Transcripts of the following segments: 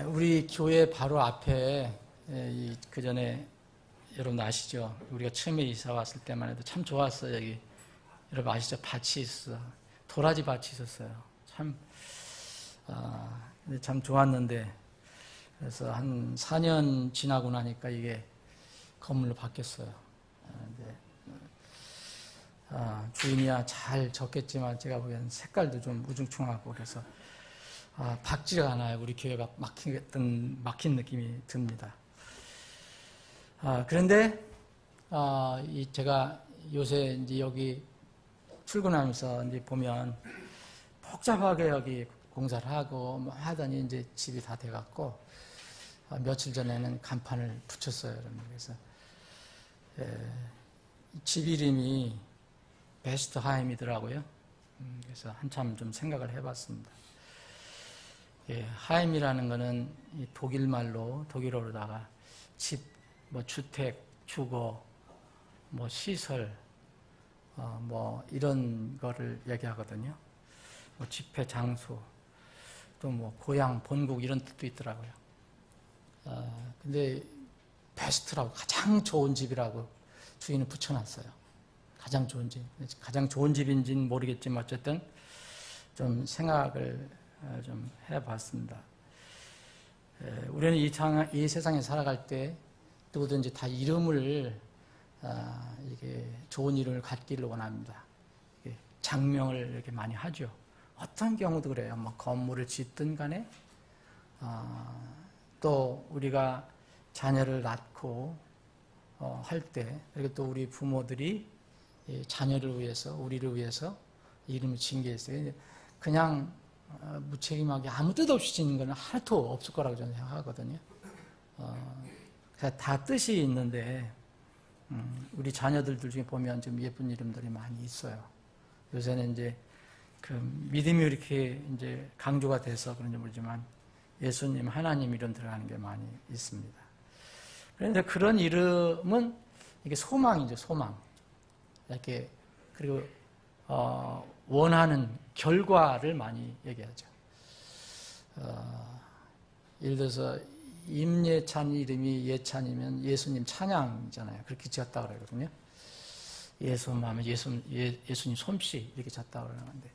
우리 교회 바로 앞에 그 전에 여러분 아시죠? 우리가 처음에 이사 왔을 때만 해도 참 좋았어요. 여기 여러분 아시죠? 밭이 있어. 도라지 밭이 있었어요. 참 좋았는데 그래서 한 4년 지나고 나니까 이게 건물로 바뀌었어요. 주인이야 잘 졌겠지만 제가 보기엔 색깔도 좀 우중충하고 그래서 박지가 않아요. 우리 교회가 막힌 느낌이 듭니다. 그런데 제가 요새 이제 여기 출근하면서 이제 보면 복잡하게 여기 공사를 하고 뭐 하더니 이제 집이 다 돼갖고 며칠 전에는 간판을 붙였어요. 그래서 집 이름이 베스트하임이더라고요. 그래서 한참 좀 생각을 해봤습니다. 하임이라는 거는 독일말로 독일어로다가 집, 뭐 주택, 주거, 뭐 시설, 뭐 이런 거를 얘기하거든요. 뭐 집회 장소, 또 뭐 고향, 본국 이런 뜻도 있더라고요. 근데 베스트라고 가장 좋은 집이라고 주인은 붙여놨어요. 가장 좋은 집. 가장 좋은 집인지는 모르겠지만 어쨌든 좀 생각을 좀 해봤습니다. 우리는 이 세상에 살아갈 때 누구든지 다 이름을 이게 좋은 이름을 갖기를 원합니다. 장명을 이렇게 많이 하죠. 어떤 경우도 그래요. 뭐 건물을 짓든 간에 또 우리가 자녀를 낳고 할 때 그리고 또 우리 부모들이 자녀를 위해서 우리를 위해서 이름을 지은 게 있어요. 그냥 무책임하게 아무 뜻 없이 짓는 건 하나도 없을 거라고 저는 생각하거든요. 다 뜻이 있는데 우리 자녀들 중에 보면 좀 예쁜 이름들이 많이 있어요. 요새는 이제 그 믿음이 이렇게 이제 강조가 돼서 그런지 모르지만 예수님, 하나님 이름 들어가는 게 많이 있습니다. 그런데 그런 이름은 이게 소망이죠, 소망. 이렇게 그리고 원하는 결과를 많이 얘기하죠. 예를 들어서 임예찬 이름이 예찬이면 예수님 찬양이잖아요. 그렇게 지었다고 그러거든요. 예수하면 예수님 솜씨 이렇게 졌다고 그러는데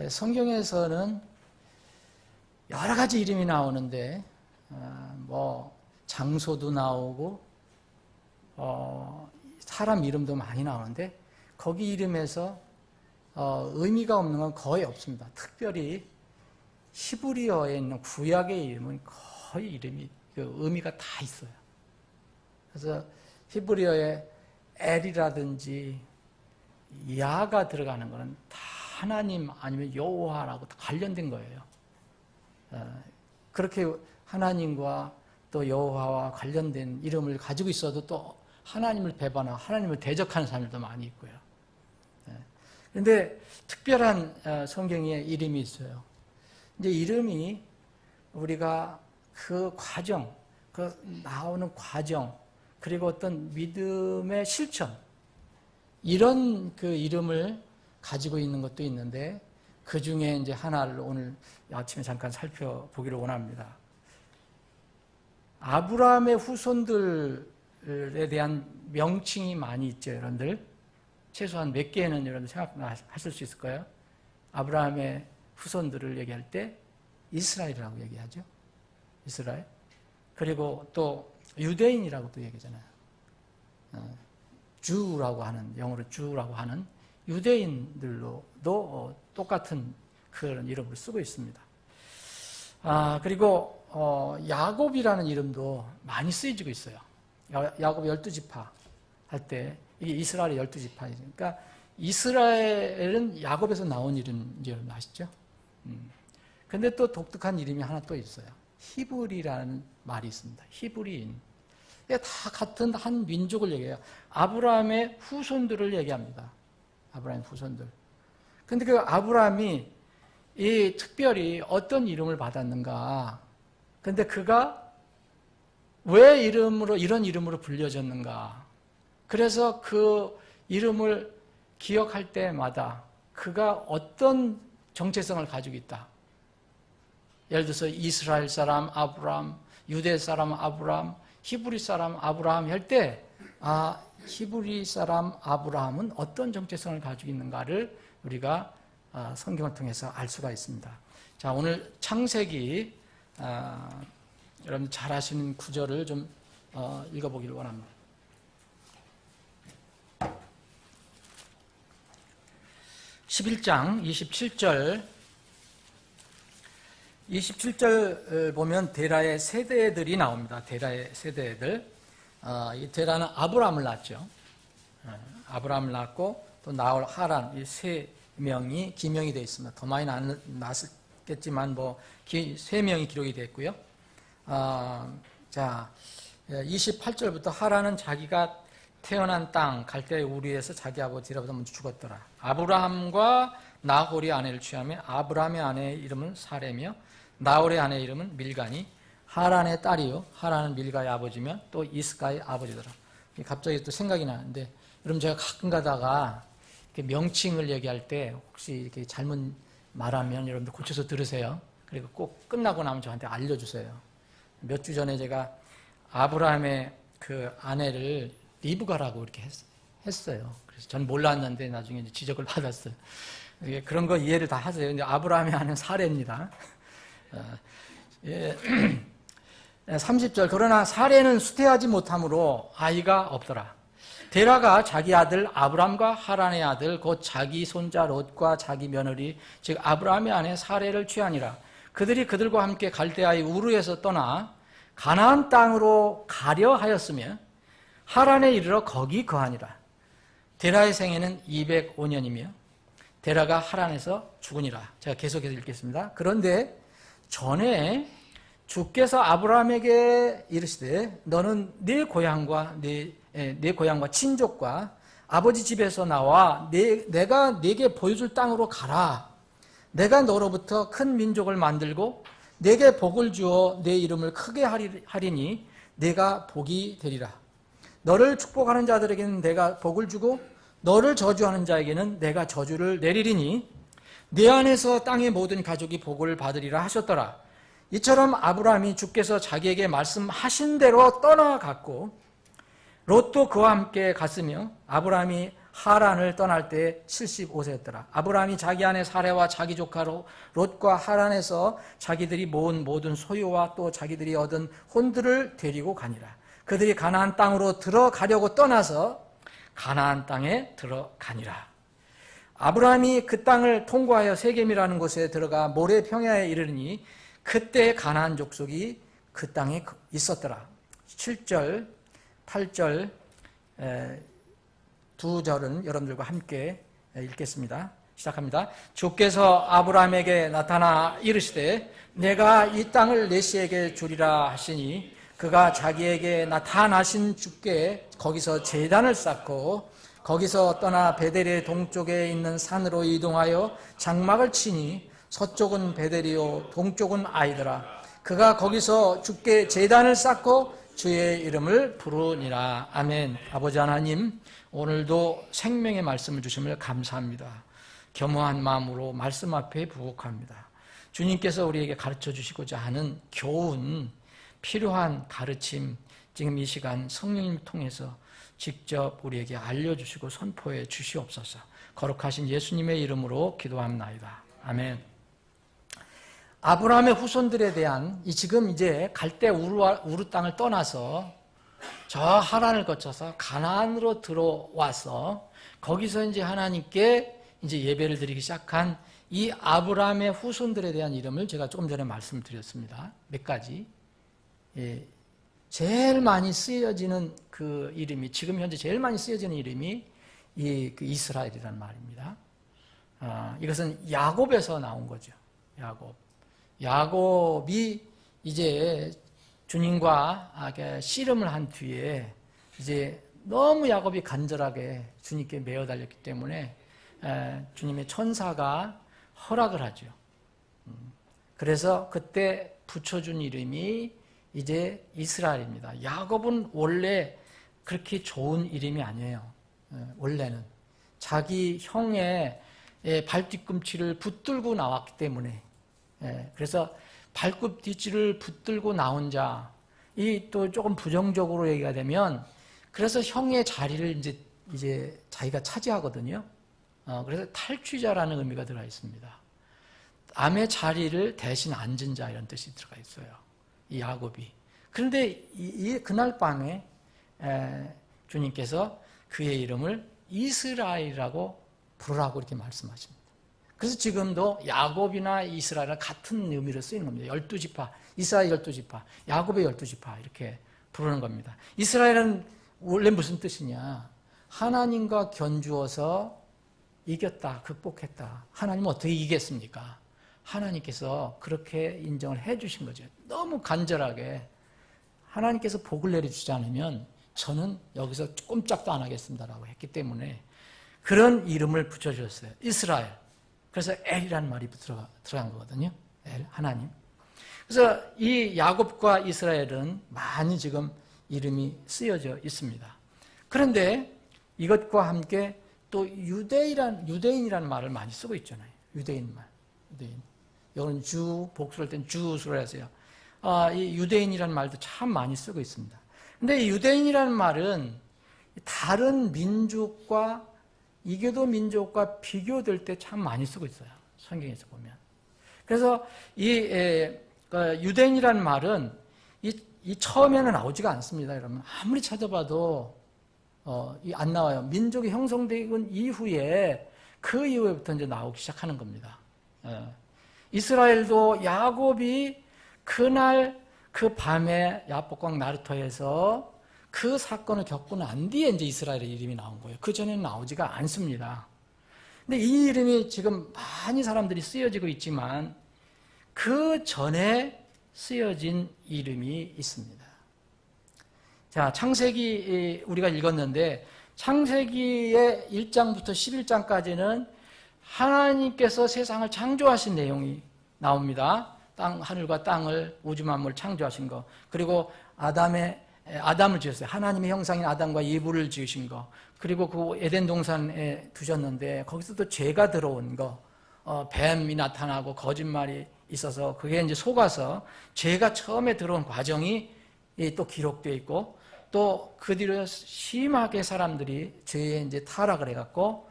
성경에서는 여러 가지 이름이 나오는데 뭐 장소도 나오고 사람 이름도 많이 나오는데 거기 이름에서 의미가 없는 건 거의 없습니다. 특별히 히브리어에 있는 구약의 이름은 거의 이름이 의미가 다 있어요. 그래서 히브리어에 엘이라든지 야가 들어가는 거는 다 하나님 아니면 여호와라고 관련된 거예요. 그렇게 하나님과 또 여호와와 관련된 이름을 가지고 있어도 또 하나님을 배반하고 하나님을 대적하는 사람들도 많이 있고요. 그런데 특별한 성경의 이름이 있어요. 이제 이름이 우리가 그 과정, 그 나오는 과정, 그리고 어떤 믿음의 실천, 이런 그 이름을 가지고 있는 것도 있는데 그 중에 이제 하나를 오늘 아침에 잠깐 살펴보기를 원합니다. 아브라함의 후손들에 대한 명칭이 많이 있죠, 여러분들. 최소한 몇 개는 여러분들 생각하실 수 있을까요? 아브라함의 후손들을 얘기할 때 이스라엘이라고 얘기하죠. 이스라엘. 그리고 또 유대인이라고도 얘기하잖아요. 주라고 하는, 영어로 주라고 하는 유대인들로도 똑같은 그런 이름을 쓰고 있습니다. 그리고 야곱이라는 이름도 많이 쓰여지고 있어요. 야곱 12지파 할 때 이게 이스라엘의 12지파이죠. 그러니까 이스라엘은 야곱에서 나온 이름인지 여러분 아시죠? 근데 또 독특한 이름이 하나 또 있어요. 히브리라는 말이 있습니다. 히브리인. 다 같은 한 민족을 얘기해요. 아브라함의 후손들을 얘기합니다. 아브라함의 후손들. 근데 그 아브라함이 이 특별히 어떤 이름을 받았는가? 근데 그가 왜 이런 이름으로 불려졌는가? 그래서 그 이름을 기억할 때마다 그가 어떤 정체성을 가지고 있다. 예를 들어서 이스라엘 사람 아브라함, 유대 사람 아브라함, 히브리 사람 아브라함 할 때 히브리 사람 아브라함은 어떤 정체성을 가지고 있는가를 우리가 성경을 통해서 알 수가 있습니다. 자, 오늘 창세기 여러분 잘 아시는 구절을 좀 읽어보기를 원합니다. 11장 27절 보면 데라의 세대들이 나옵니다. 데라의 세대들. 이 데라는 아브라함을 낳았죠. 아브라함을 낳았고 또 나홀, 하란 이 세 명이 기명이 되어 있습니다. 더 많이 낳았겠지만 세 명이 기록이 됐고요. 자, 28절부터 하란은 자기가 태어난 땅 갈대아 우르에서 자기 아버지로부터 먼저 죽었더라. 아브라함과 나홀이 아내를 취하며 아브라함의 아내의 이름은 사레며 나홀의 아내의 이름은 밀가니 하란의 딸이요 하란은 밀가의 아버지며 또 이스가의 아버지더라. 갑자기 또 생각이 나는데 여러분 제가 가끔 가다가 명칭을 얘기할 때 혹시 이렇게 잘못 말하면 여러분들 고쳐서 들으세요. 그리고 꼭 끝나고 나면 저한테 알려주세요. 몇 주 전에 제가 아브라함의 그 아내를 리브가라고 이렇게 했어요. 그래서 전 몰랐는데 나중에 이제 지적을 받았어요. 그런 거 이해를 다 하세요. 근데 아브라함의 아내는 사레입니다. 30절 그러나 사레는 수태하지 못함으로 아이가 없더라. 데라가 자기 아들 아브람과 하란의 아들 곧 자기 손자 롯과 자기 며느리 즉 아브라함의 아내 사레를 취하니라. 그들이 그들과 함께 갈대아의 우르에서 떠나 가나안 땅으로 가려 하였으며 하란에 이르러 거기 거하니라. 데라의 생애는 205년이며 데라가 하란에서 죽으니라. 제가 계속해서 읽겠습니다. 그런데 전에 주께서 아브라함에게 이르시되 너는 네 고향과 내 고향과 친족과 아버지 집에서 나와 내가 네게 보여줄 땅으로 가라. 내가 너로부터 큰 민족을 만들고 네게 복을 주어 내 이름을 크게 하리니 네가 복이 되리라. 너를 축복하는 자들에게는 내가 복을 주고 너를 저주하는 자에게는 내가 저주를 내리리니 네 안에서 땅의 모든 가족이 복을 받으리라 하셨더라. 이처럼 아브라함이 주께서 자기에게 말씀하신 대로 떠나갔고 롯도 그와 함께 갔으며 아브라함이 하란을 떠날 때 75세였더라. 아브라함이 자기 아내 사레와 자기 조카 롯과 하란에서 자기들이 모은 모든 소유와 또 자기들이 얻은 혼들을 데리고 가니라. 그들이 가나안 땅으로 들어가려고 떠나서 가나안 땅에 들어가니라. 아브라함이 그 땅을 통과하여 세겜이라는 곳에 들어가 모래 평야에 이르니 그때 가나안 족속이 그 땅에 있었더라. 7절, 8절 두 절은 여러분들과 함께 읽겠습니다. 시작합니다. 주께서 아브라함에게 나타나 이르시되 내가 이 땅을 내 씨에게 주리라 하시니 그가 자기에게 나타나신 주께 거기서 제단을 쌓고 거기서 떠나 베델의 동쪽에 있는 산으로 이동하여 장막을 치니 서쪽은 베델이요 동쪽은 아이더라. 그가 거기서 주께 제단을 쌓고 주의 이름을 부르니라. 아멘. 아버지 하나님, 오늘도 생명의 말씀을 주심을 감사합니다. 겸허한 마음으로 말씀 앞에 부복합니다. 주님께서 우리에게 가르쳐 주시고자 하는 교훈, 필요한 가르침, 지금 이 시간 성령님을 통해서 직접 우리에게 알려주시고 선포해 주시옵소서. 거룩하신 예수님의 이름으로 기도합나이다. 아멘. 아브라함의 후손들에 대한 지금 이제 갈대 우르 땅을 떠나서 저 하란을 거쳐서 가나안으로 들어와서 거기서 이제 하나님께 이제 예배를 드리기 시작한 이 아브라함의 후손들에 대한 이름을 제가 조금 전에 말씀드렸습니다. 몇 가지. 제일 많이 쓰여지는 그 이름이 지금 현재 제일 많이 쓰여지는 이름이 그 이스라엘이라는 말입니다. 이것은 야곱에서 나온 거죠. 야곱이 이제 주님과 씨름을 한 뒤에 이제 너무 야곱이 간절하게 주님께 매어 달렸기 때문에 주님의 천사가 허락을 하죠. 그래서 그때 붙여준 이름이 이제 이스라엘입니다. 야곱은 원래 그렇게 좋은 이름이 아니에요. 원래는 자기 형의 발 뒤꿈치를 붙들고 나왔기 때문에, 그래서 발꿈뒤치를 붙들고 나온 자, 이 또 조금 부정적으로 얘기가 되면, 그래서 형의 자리를 이제 자기가 차지하거든요. 그래서 탈취자라는 의미가 들어가 있습니다. 남의 자리를 대신 앉은 자, 이런 뜻이 들어가 있어요. 이 야곱이. 그런데 그날 밤에 주님께서 그의 이름을 이스라엘이라고 부르라고 이렇게 말씀하십니다. 그래서 지금도 야곱이나 이스라엘은 같은 의미로 쓰이는 겁니다. 12지파, 이스라엘 12지파, 야곱의 12지파 이렇게 부르는 겁니다. 이스라엘은 원래 무슨 뜻이냐? 하나님과 견주어서 이겼다, 극복했다. 하나님은 어떻게 이겼습니까? 하나님께서 그렇게 인정을 해 주신 거죠. 너무 간절하게 하나님께서 복을 내려주지 않으면 저는 여기서 꼼짝도 안 하겠습니다라고 했기 때문에 그런 이름을 붙여주셨어요. 이스라엘. 그래서 엘이라는 말이 들어간 거거든요. 엘, 하나님. 그래서 이 야곱과 이스라엘은 많이 지금 이름이 쓰여져 있습니다. 그런데 이것과 함께 또 유대인이라는 말을 많이 쓰고 있잖아요. 유대인 말. 유대인. 이건 주, 복수할 땐 주수로 해서요. 이 유대인이라는 말도 참 많이 쓰고 있습니다. 근데 이 유대인이라는 말은 다른 민족과 이교도 민족과 비교될 때 참 많이 쓰고 있어요. 성경에서 보면. 그래서 이 유대인이라는 말은 이 처음에는 나오지가 않습니다. 여러분 아무리 찾아봐도 안 나와요. 민족이 형성되고 이후에 그 이후부터 이제 나오기 시작하는 겁니다. 이스라엘도 야곱이 그날 그 밤에 야복강 나루터에서 그 사건을 겪고 난 뒤에 이제 이스라엘의 이름이 나온 거예요. 그 전에는 나오지가 않습니다. 근데 이 이름이 지금 많이 사람들이 쓰여지고 있지만 그 전에 쓰여진 이름이 있습니다. 자, 창세기 우리가 읽었는데 창세기의 1장부터 11장까지는 하나님께서 세상을 창조하신 내용이 나옵니다. 하늘과 땅을 우주 만물을 창조하신 거. 그리고 아담을 지었어요. 하나님의 형상인 아담과 예브를 지으신 거. 그리고 그 에덴 동산에 두셨는데 거기서 또 죄가 들어온 거. 뱀이 나타나고 거짓말이 있어서 그게 이제 속아서 죄가 처음에 들어온 과정이 또 기록되어 있고 또 그 뒤로 심하게 사람들이 죄에 이제 타락을 해갖고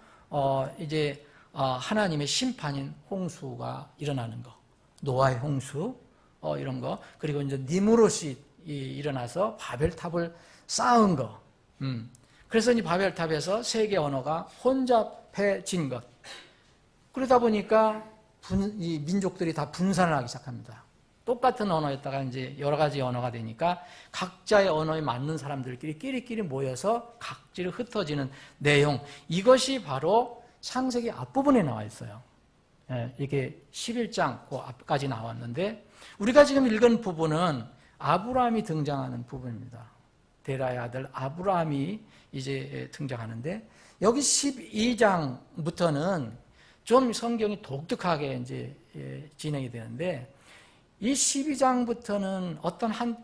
이제 하나님의 심판인 홍수가 일어나는 거. 노아의 홍수, 이런 거. 그리고 이제 니무롯이 일어나서 바벨탑을 쌓은 거. 그래서 이 바벨탑에서 세계 언어가 혼잡해진 것. 그러다 보니까 이 민족들이 다 분산을 하기 시작합니다. 똑같은 언어였다가 이제 여러 가지 언어가 되니까 각자의 언어에 맞는 사람들끼리 끼리끼리 모여서 각지로 흩어지는 내용. 이것이 바로 창세기 앞부분에 나와 있어요. 이게 11장 그 앞까지 나왔는데 우리가 지금 읽은 부분은 아브라함이 등장하는 부분입니다. 데라의 아들 아브라함이 이제 등장하는데 여기 12장부터는 좀 성경이 독특하게 이제 진행이 되는데 이 12장부터는 어떤 한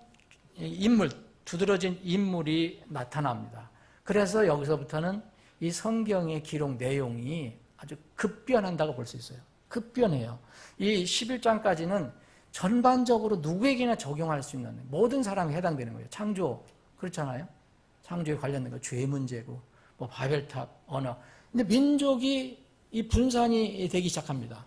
인물, 두드러진 인물이 나타납니다. 그래서 여기서부터는 이 성경의 기록 내용이 아주 급변한다고 볼 수 있어요. 급변해요. 이 11장까지는 전반적으로 누구에게나 적용할 수 있는 모든 사람이 해당되는 거예요. 창조, 그렇잖아요. 창조에 관련된 거, 죄 문제고, 뭐 바벨탑, 언어. 근데 민족이 이 분산이 되기 시작합니다.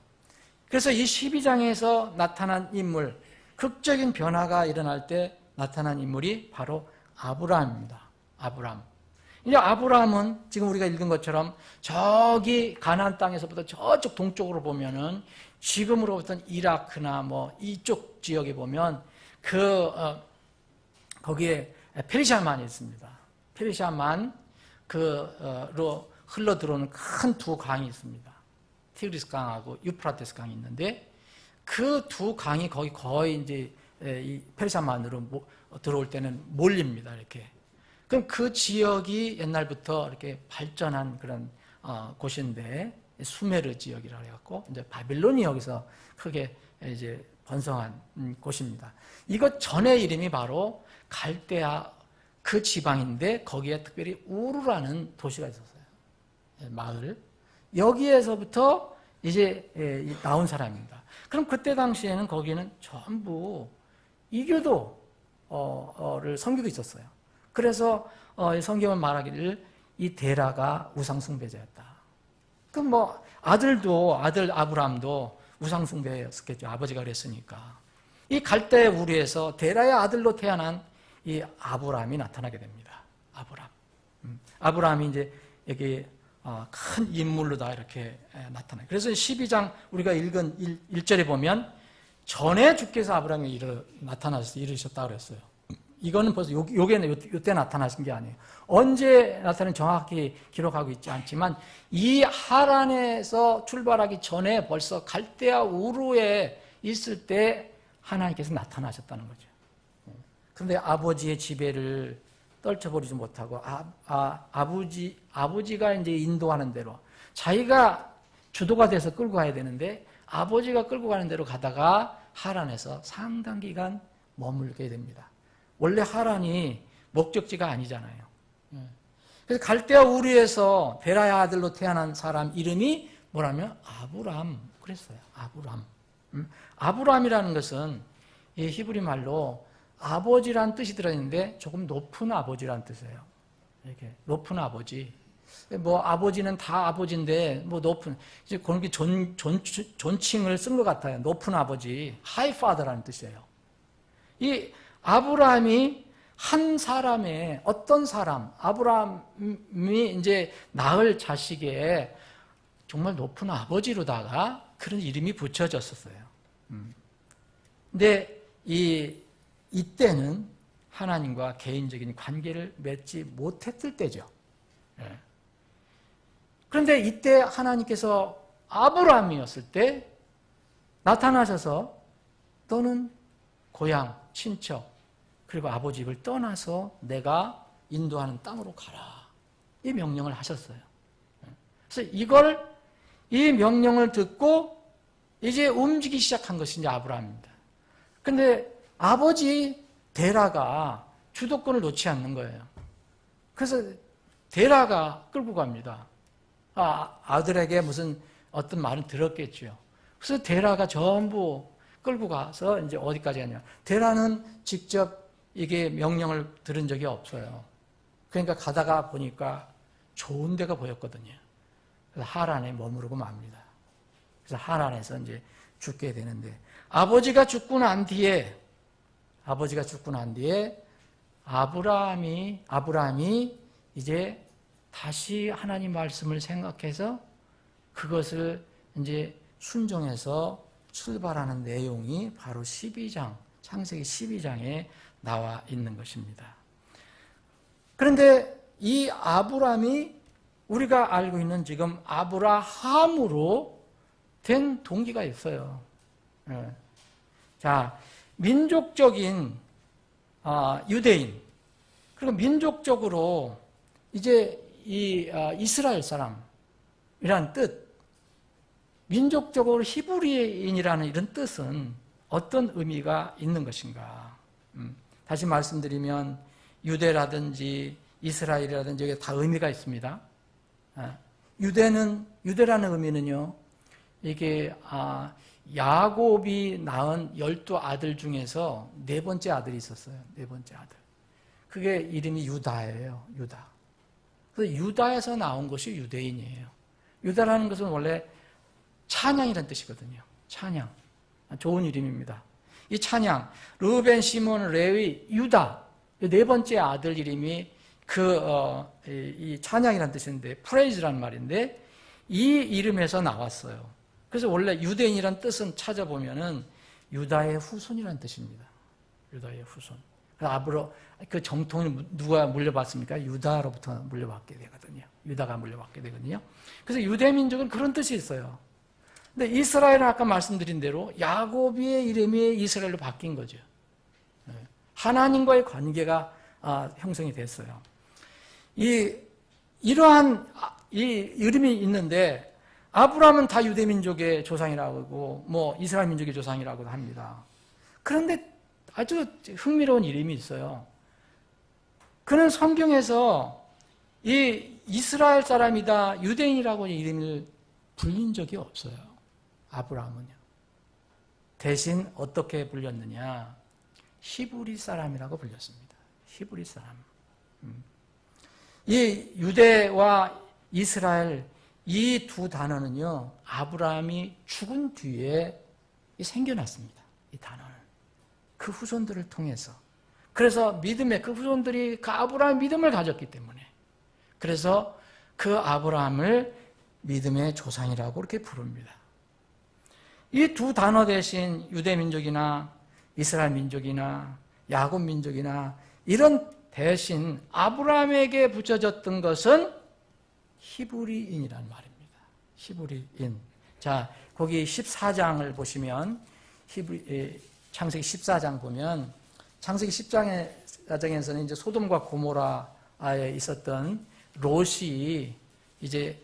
그래서 이 12장에서 나타난 인물, 극적인 변화가 일어날 때 나타난 인물이 바로 아브라함입니다. 아브라함. 이제 아브라함은 지금 우리가 읽은 것처럼 저기 가나안 땅에서부터 저쪽 동쪽으로 보면은 지금으로부터는 이라크나 뭐 이쪽 지역에 보면 거기에 페르시아만이 있습니다. 페르시아만 로 흘러 들어오는 큰 두 강이 있습니다. 티그리스 강하고 유프라테스 강이 있는데 그 두 강이 거의 이제 이 페르시아만으로 들어올 때는 몰립니다. 이렇게. 그럼 그 지역이 옛날부터 이렇게 발전한 그런 곳인데 수메르 지역이라고 해갖고 이제 바빌론이 여기서 크게 이제 번성한 곳입니다. 이것 전의 이름이 바로 갈대아 그 지방인데 거기에 특별히 우르라는 도시가 있었어요. 마을. 여기에서부터 이제 나온 사람입니다. 그럼 그때 당시에는 거기는 전부 이교도를 섬기고 있었어요. 그래서 성경은 말하기를 이 데라가 우상숭배자였다. 그럼 뭐 아들 아브라함도 우상숭배였겠죠. 아버지가 그랬으니까. 이 갈대 우리에서 데라의 아들로 태어난 이 아브라함이 나타나게 됩니다. 아브라함이 이제 여기 큰 인물로 다 이렇게 나타나요. 그래서 12장 우리가 읽은 1절에 보면 전에 주께서 아브라함이 나타나셔서 이르셨다 그랬어요. 이거는 벌써 요때 나타나신 게 아니에요. 언제 나타나는 정확히 기록하고 있지 않지만 이 하란에서 출발하기 전에 벌써 갈대아 우르에 있을 때 하나님께서 나타나셨다는 거죠. 그런데 아버지의 지배를 떨쳐버리지 못하고 아버지가 이제 인도하는 대로 자기가 주도가 돼서 끌고 가야 되는데 아버지가 끌고 가는 대로 가다가 하란에서 상당 기간 머물게 됩니다. 원래 하란이 목적지가 아니잖아요. 그래서 갈대아 우르에서 베라의 아들로 태어난 사람 이름이 뭐라면 아브람 그랬어요. 아브람이라는 것은 이 히브리 말로 아버지란 뜻이 들어있는데 조금 높은 아버지란 뜻이에요. 이렇게 높은 아버지. 뭐 아버지는 다 아버지인데 뭐 높은 이제 그런 게 존칭을 쓴 것 같아요. 높은 아버지, 하이 파더라는 뜻이에요. 이 아브라함이 한 사람의 어떤 사람, 아브라함이 이제 낳을 자식의 정말 높은 아버지로다가 그런 이름이 붙여졌었어요. 근데 이때는 하나님과 개인적인 관계를 맺지 못했을 때죠. 그런데 이때 하나님께서 아브라함이었을 때 나타나셔서 너는 고향, 친척, 그리고 아버지 집을 떠나서 내가 인도하는 땅으로 가라. 이 명령을 하셨어요. 그래서 이 명령을 듣고 이제 움직이기 시작한 것이 이제 아브라함입니다. 근데 아버지 데라가 주도권을 놓지 않는 거예요. 그래서 데라가 끌고 갑니다. 아들에게 무슨 어떤 말을 들었겠죠. 그래서 데라가 전부 끌고 가서 이제 어디까지 가냐. 데라는 직접 이게 명령을 들은 적이 없어요. 그러니까 가다가 보니까 좋은 데가 보였거든요. 그래서 하란에 머무르고 맙니다. 그래서 하란에서 이제 죽게 되는데 아버지가 죽고 난 뒤에 아브라함이 이제 다시 하나님 말씀을 생각해서 그것을 이제 순종해서 출발하는 내용이 바로 12장, 창세기 12장에 나와 있는 것입니다. 그런데 이 아브라함이 우리가 알고 있는 지금 아브라함으로 된 동기가 있어요. 자, 민족적인 유대인, 그리고 민족적으로 이제 이 이스라엘 사람이라는 뜻, 민족적으로 히브리인이라는 이런 뜻은 어떤 의미가 있는 것인가? 다시 말씀드리면 유대라든지 이스라엘이라든지 여기 다 의미가 있습니다. 유대라는 의미는요, 이게 야곱이 낳은 12아들 중에서 네 번째 아들이 있었어요. 네 번째 아들. 그게 이름이 유다예요. 유다. 그래서 유다에서 나온 것이 유대인이에요. 유다라는 것은 원래 찬양이라는 뜻이거든요. 찬양. 좋은 이름입니다. 이 찬양, 르벤, 시몬, 레위, 유다, 네 번째 아들 이름이 이 찬양이라는 뜻인데, 프레이즈라는 말인데, 이 이름에서 나왔어요. 그래서 원래 유대인이라는 뜻은 찾아보면은 유다의 후손이라는 뜻입니다. 유다의 후손. 그 정통을 누가 물려받습니까? 유다로부터 물려받게 되거든요. 유다가 물려받게 되거든요. 그래서 유대 민족은 그런 뜻이 있어요. 근데 이스라엘은 아까 말씀드린 대로 야곱의 이름이 이스라엘로 바뀐 거죠. 하나님과의 관계가 형성이 됐어요. 이러한 이름이 있는데 아브라함은 다 유대 민족의 조상이라고 하고 뭐 이스라엘 민족의 조상이라고도 합니다. 그런데 아주 흥미로운 이름이 있어요. 그는 성경에서 이 이스라엘 사람이다, 유대인이라고 이름을 불린 적이 없어요. 아브라함은요. 대신 어떻게 불렸느냐? 히브리 사람이라고 불렸습니다. 히브리 사람. 이 유대와 이스라엘 이 두 단어는요, 아브라함이 죽은 뒤에 생겨났습니다. 이 단어는. 그 후손들을 통해서. 그래서 믿음의 그 후손들이 그 아브라함의 믿음을 가졌기 때문에. 그래서 그 아브라함을 믿음의 조상이라고 이렇게 부릅니다. 이 두 단어 대신 유대 민족이나 이스라엘 민족이나 야곱 민족이나 이런 대신 아브라함에게 붙여졌던 것은 히브리인이라는 말입니다. 히브리인. 자, 거기 14장을 보시면 창세기 14장 보면 창세기 10장에서는 이제 소돔과 고모라에 있었던 롯이 이제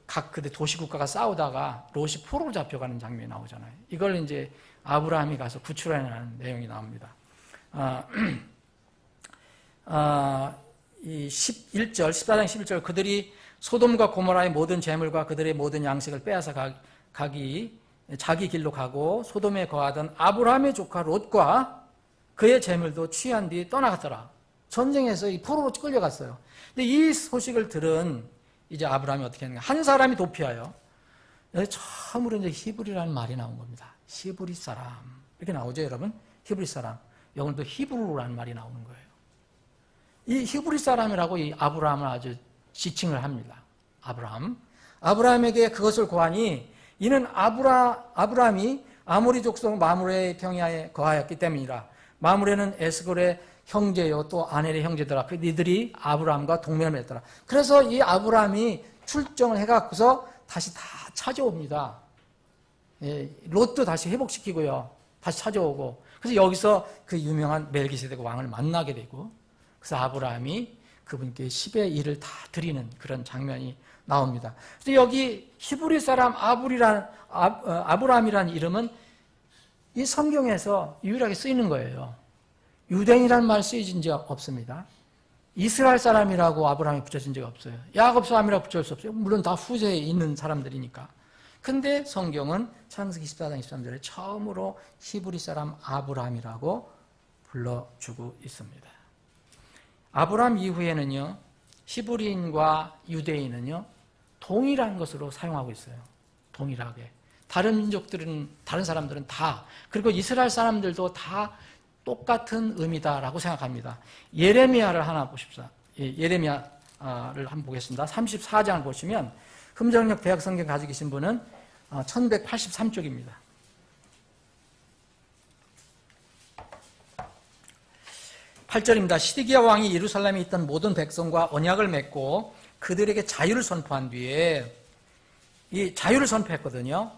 각 도시국가가 싸우다가 롯이 포로로 잡혀가는 장면이 나오잖아요. 이걸 이제 아브라함이 가서 구출하는 내용이 나옵니다. 이 11절, 14장 11절 그들이 소돔과 고모라의 모든 재물과 그들의 모든 양식을 빼앗아 가기 자기 길로 가고 소돔에 거하던 아브라함의 조카 롯과 그의 재물도 취한 뒤 떠나갔더라. 전쟁에서 이 포로로 끌려갔어요. 근데 이 소식을 들은 이제 아브라함이 어떻게 했는가? 한 사람이 도피하여 여기 처음으로 이제 히브리라는 말이 나온 겁니다. 히브리 사람 이렇게 나오죠, 여러분? 히브리 사람. 여기는 또 히브루라는 말이 나오는 거예요. 이 히브리 사람이라고 이 아브라함을 아주 지칭을 합니다. 아브라함에게 그것을 고하니 이는 아브라함이 아모리 족속 마므레의 평야에 거하였기 때문이라. 마므레는 에스골의 형제요 또 아넬의 형제더라. 그 니들이 아브라함과 동맹을 맺더라. 그래서 이 아브라함이 출정을 해갖고서 다시 다 찾아옵니다. 롯도 다시 회복시키고요. 다시 찾아오고. 그래서 여기서 그 유명한 멜기세덱 왕을 만나게 되고, 그래서 아브라함이 그분께 10의 1을 다 드리는 그런 장면이 나옵니다. 그래서 여기 히브리 사람 아브라함이라는 이름은 이 성경에서 유일하게 쓰이는 거예요. 유대인이라는 말 쓰여진 적 없습니다. 이스라엘 사람이라고 아브라함이 붙여진 적이 없어요. 야곱 사람이라고 붙일 수 없어요. 물론 다 후세에 있는 사람들이니까. 근데 성경은 창세기 14장 23절에 처음으로 히브리 사람 아브라함이라고 불러주고 있습니다. 아브라함 이후에는요, 히브리인과 유대인은요, 동일한 것으로 사용하고 있어요. 동일하게. 다른 민족들은, 다른 사람들은 다, 그리고 이스라엘 사람들도 다 똑같은 의미다라고 생각합니다. 예레미야를 하나 보십시오. 예레미야를 한번 보겠습니다. 34장을 보시면 흠정역 대학 성경 가지고 계신 분은 1183쪽입니다. 8절입니다. 시드기야 왕이 예루살렘에 있던 모든 백성과 언약을 맺고 그들에게 자유를 선포한 뒤에, 이 자유를 선포했거든요.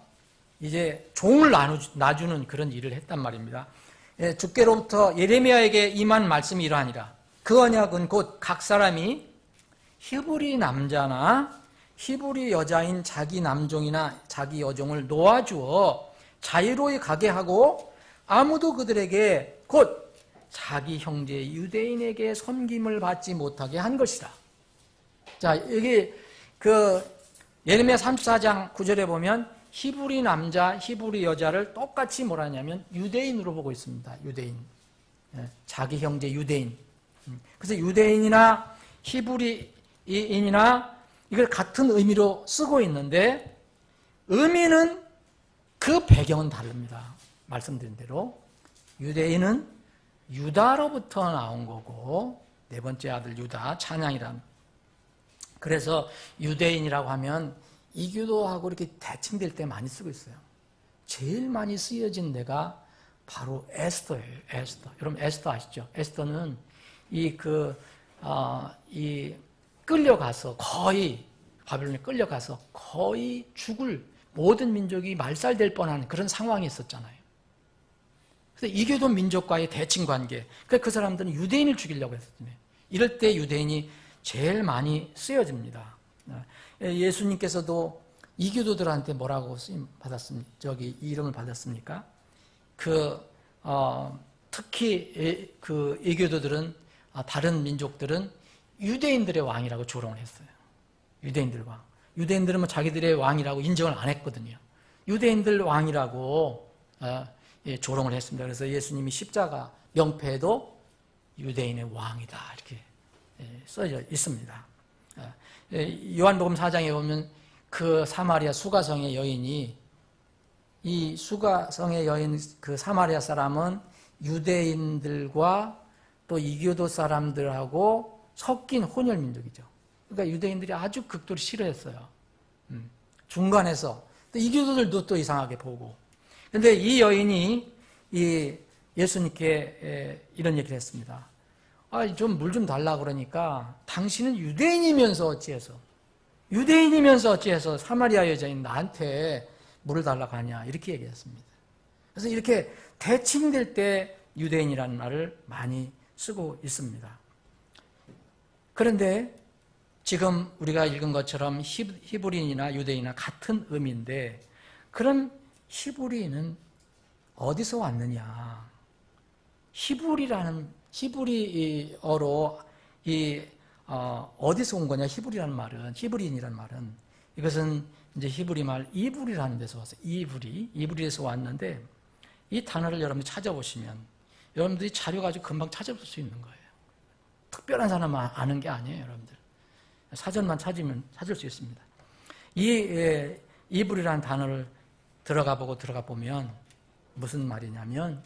이제 종을 놔주는 그런 일을 했단 말입니다. 주께로부터 예레미야에게 임한 말씀이 이러하니라. 그 언약은 곧 각 사람이 히브리 남자나 히브리 여자인 자기 남종이나 자기 여종을 놓아주어 자유로이 가게 하고 아무도 그들에게 곧 자기 형제 유대인에게 섬김을 받지 못하게 한 것이다. 자, 여기 예레미야 34장 9절에 보면 히브리 남자, 히브리 여자를 똑같이 뭐라 하냐면 유대인으로 보고 있습니다. 유대인. 자기 형제 유대인. 그래서 유대인이나 히브리인이나 이걸 같은 의미로 쓰고 있는데 의미는 그 배경은 다릅니다. 말씀드린 대로 유대인은 유다로부터 나온 거고 네 번째 아들 유다, 찬양이란. 그래서 유대인이라고 하면 이교도하고 이렇게 대칭될 때 많이 쓰고 있어요. 제일 많이 쓰여진 데가 바로 에스더예요. 에스더. 여러분 에스더 아시죠? 에스더는 끌려가서 거의 바벨론에 끌려가서 거의 죽을 모든 민족이 말살될 뻔한 그런 상황이 있었잖아요. 그래서 이교도 민족과의 대칭 관계. 그래서 그 사람들은 유대인을 죽이려고 했었잖아요. 이럴 때 유대인이 제일 많이 쓰여집니다. 예수님께서도 이교도들한테 뭐라고 쓰임 받았습니까? 이름을 받았습니까? 특히 그 이교도들은 다른 민족들은 유대인들의 왕이라고 조롱을 했어요. 유대인들 왕. 유대인들은 뭐 자기들의 왕이라고 인정을 안 했거든요. 유대인들 왕이라고 조롱을 했습니다. 그래서 예수님이 십자가 명패에도 유대인의 왕이다 이렇게 써져 있습니다. 요한복음 4장에 보면 그 사마리아 수가성의 여인이, 이 수가성의 여인 그 사마리아 사람은 유대인들과 또 이교도 사람들하고 섞인 혼혈 민족이죠. 그러니까 유대인들이 아주 극도로 싫어했어요. 중간에서 또 이교도들도 또 이상하게 보고. 그런데 이 여인이 이 예수님께 이런 얘기를 했습니다. 좀 물 좀 달라 그러니까 당신은 유대인이면서 어찌해서 사마리아 여자인 나한테 물을 달라고 하냐 이렇게 얘기했습니다. 그래서 이렇게 대칭될 때 유대인이라는 말을 많이 쓰고 있습니다. 그런데 지금 우리가 읽은 것처럼 히브리인이나 유대인이나 같은 의미인데, 그럼 히브리인은 어디서 왔느냐? 히브리어로 어디서 온 거냐? 히브리인이라는 말은 이것은 이제 히브리 말 이브리라는 데서 왔어요. 이브리에서 왔는데, 이 단어를 여러분들이 찾아보시면 여러분들이 자료 가지고 금방 찾아볼 수 있는 거예요. 특별한 사람만 아는 게 아니에요, 여러분들. 사전만 찾으면 찾을 수 있습니다. 이 이브리라는 단어를 들어가 보면 무슨 말이냐면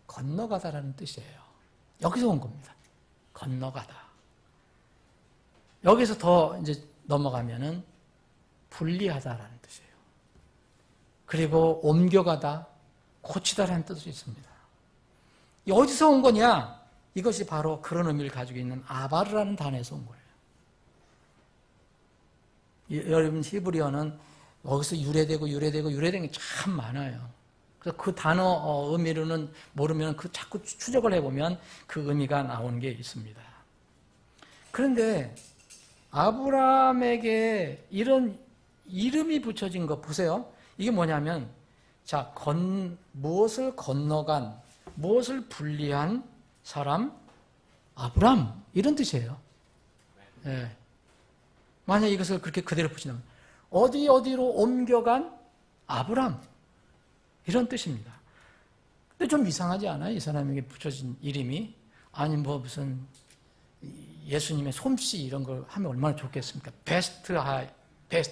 건너가다라는 뜻이에요. 여기서 온 겁니다. 건너가다. 여기서 더 이제 넘어가면은 분리하다라는 뜻이에요. 그리고 옮겨가다, 고치다라는 뜻도 있습니다. 어디서 온 거냐? 이것이 바로 그런 의미를 가지고 있는 아바르라는 단어에서 온 거예요. 여러분 히브리어는 여기서 유래되는 게 참 많아요. 그래서 그 단어 의미로는 모르면 그 자꾸 추적을 해보면 그 의미가 나오는 게 있습니다. 그런데 아브라함에게 이런 이름이 붙여진 거 보세요. 이게 뭐냐면, 자, 무엇을 건너간, 무엇을 분리한 사람? 아브람. 이런 뜻이에요. 네. 만약 이것을 그렇게 그대로 붙인다면, 어디로 옮겨간 아브람. 이런 뜻입니다. 근데 좀 이상하지 않아요? 이 사람에게 붙여진 이름이. 아니, 무슨 예수님의 솜씨 이런 걸 하면 얼마나 좋겠습니까? 베스트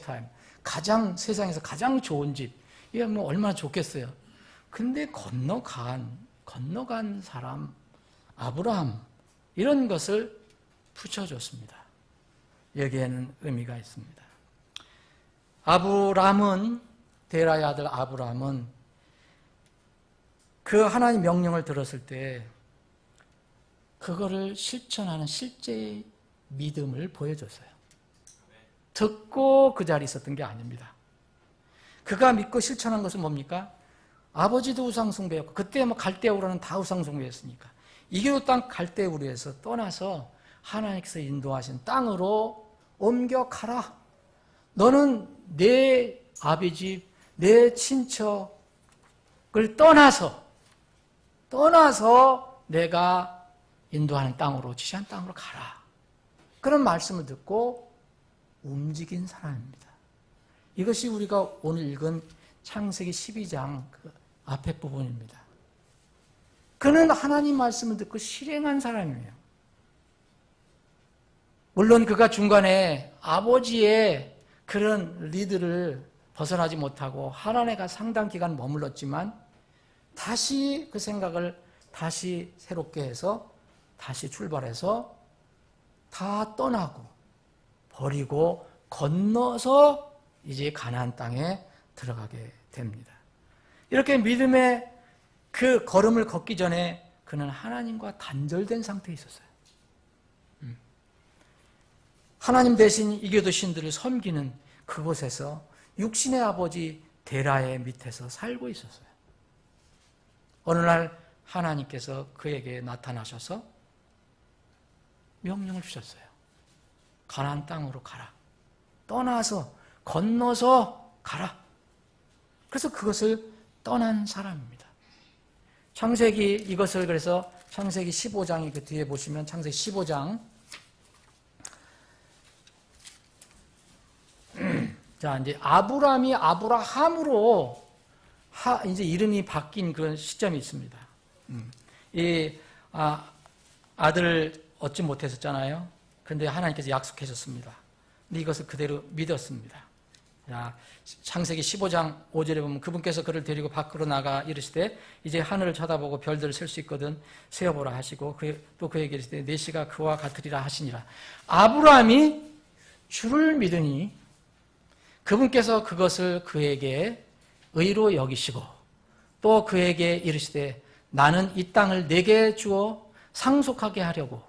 타임. 세상에서 가장 좋은 집. 이게 뭐 얼마나 좋겠어요. 근데 건너간 사람, 아브라함, 이런 것을 붙여줬습니다. 여기에는 의미가 있습니다. 데라의 아들 아브라함은 그 하나님 명령을 들었을 때 그거를 실천하는 실제의 믿음을 보여줬어요. 듣고 그 자리에 있었던 게 아닙니다. 그가 믿고 실천한 것은 뭡니까? 아버지도 우상숭배였고, 그때 갈대우르는 다 우상숭배였으니까 이교도 땅 갈대우르에서 떠나서 하나님께서 인도하신 땅으로 옮겨 가라. 너는 내 아비집, 내 친척을 떠나서 내가 인도하는 땅으로, 지시한 땅으로 가라. 그런 말씀을 듣고 움직인 사람입니다. 이것이 우리가 오늘 읽은 창세기 12장 그 앞에 부분입니다. 그는 하나님 말씀을 듣고 실행한 사람이에요. 물론 그가 중간에 아버지의 그런 리드를 벗어나지 못하고 하란에가 상당 기간 머물렀지만 다시 그 생각을 다시 새롭게 해서 다시 출발해서 다 떠나고 버리고 건너서 이제 가나안 땅에 들어가게 됩니다. 이렇게 믿음의 그 걸음을 걷기 전에 그는 하나님과 단절된 상태에 있었어요. 하나님 대신 이교도 신들을 섬기는 그곳에서 육신의 아버지 데라의 밑에서 살고 있었어요. 어느 날 하나님께서 그에게 나타나셔서 명령을 주셨어요. 가나안 땅으로 가라. 떠나서 건너서 가라. 그래서 그것을 떠난 사람입니다. 그래서 창세기 15장이 그 뒤에 보시면 창세기 15장 자, 이제 아브람이 아브라함으로 이제 이름이 바뀐 그런 시점이 있습니다. 아들을 얻지 못했었잖아요. 그런데 하나님께서 약속하셨습니다. 근데 이것을 그대로 믿었습니다. 자, 창세기 15장 5절에 보면 그분께서 그를 데리고 밖으로 나가 이르시되 이제 하늘을 쳐다보고 별들을 셀 수 있거든 세어보라 하시고 또 그에게 이르시되 내 씨가 그와 같으리라 하시니라. 아브라함이 주를 믿으니 그분께서 그것을 그에게 의로 여기시고 또 그에게 이르시되 나는 이 땅을 내게 주어 상속하게 하려고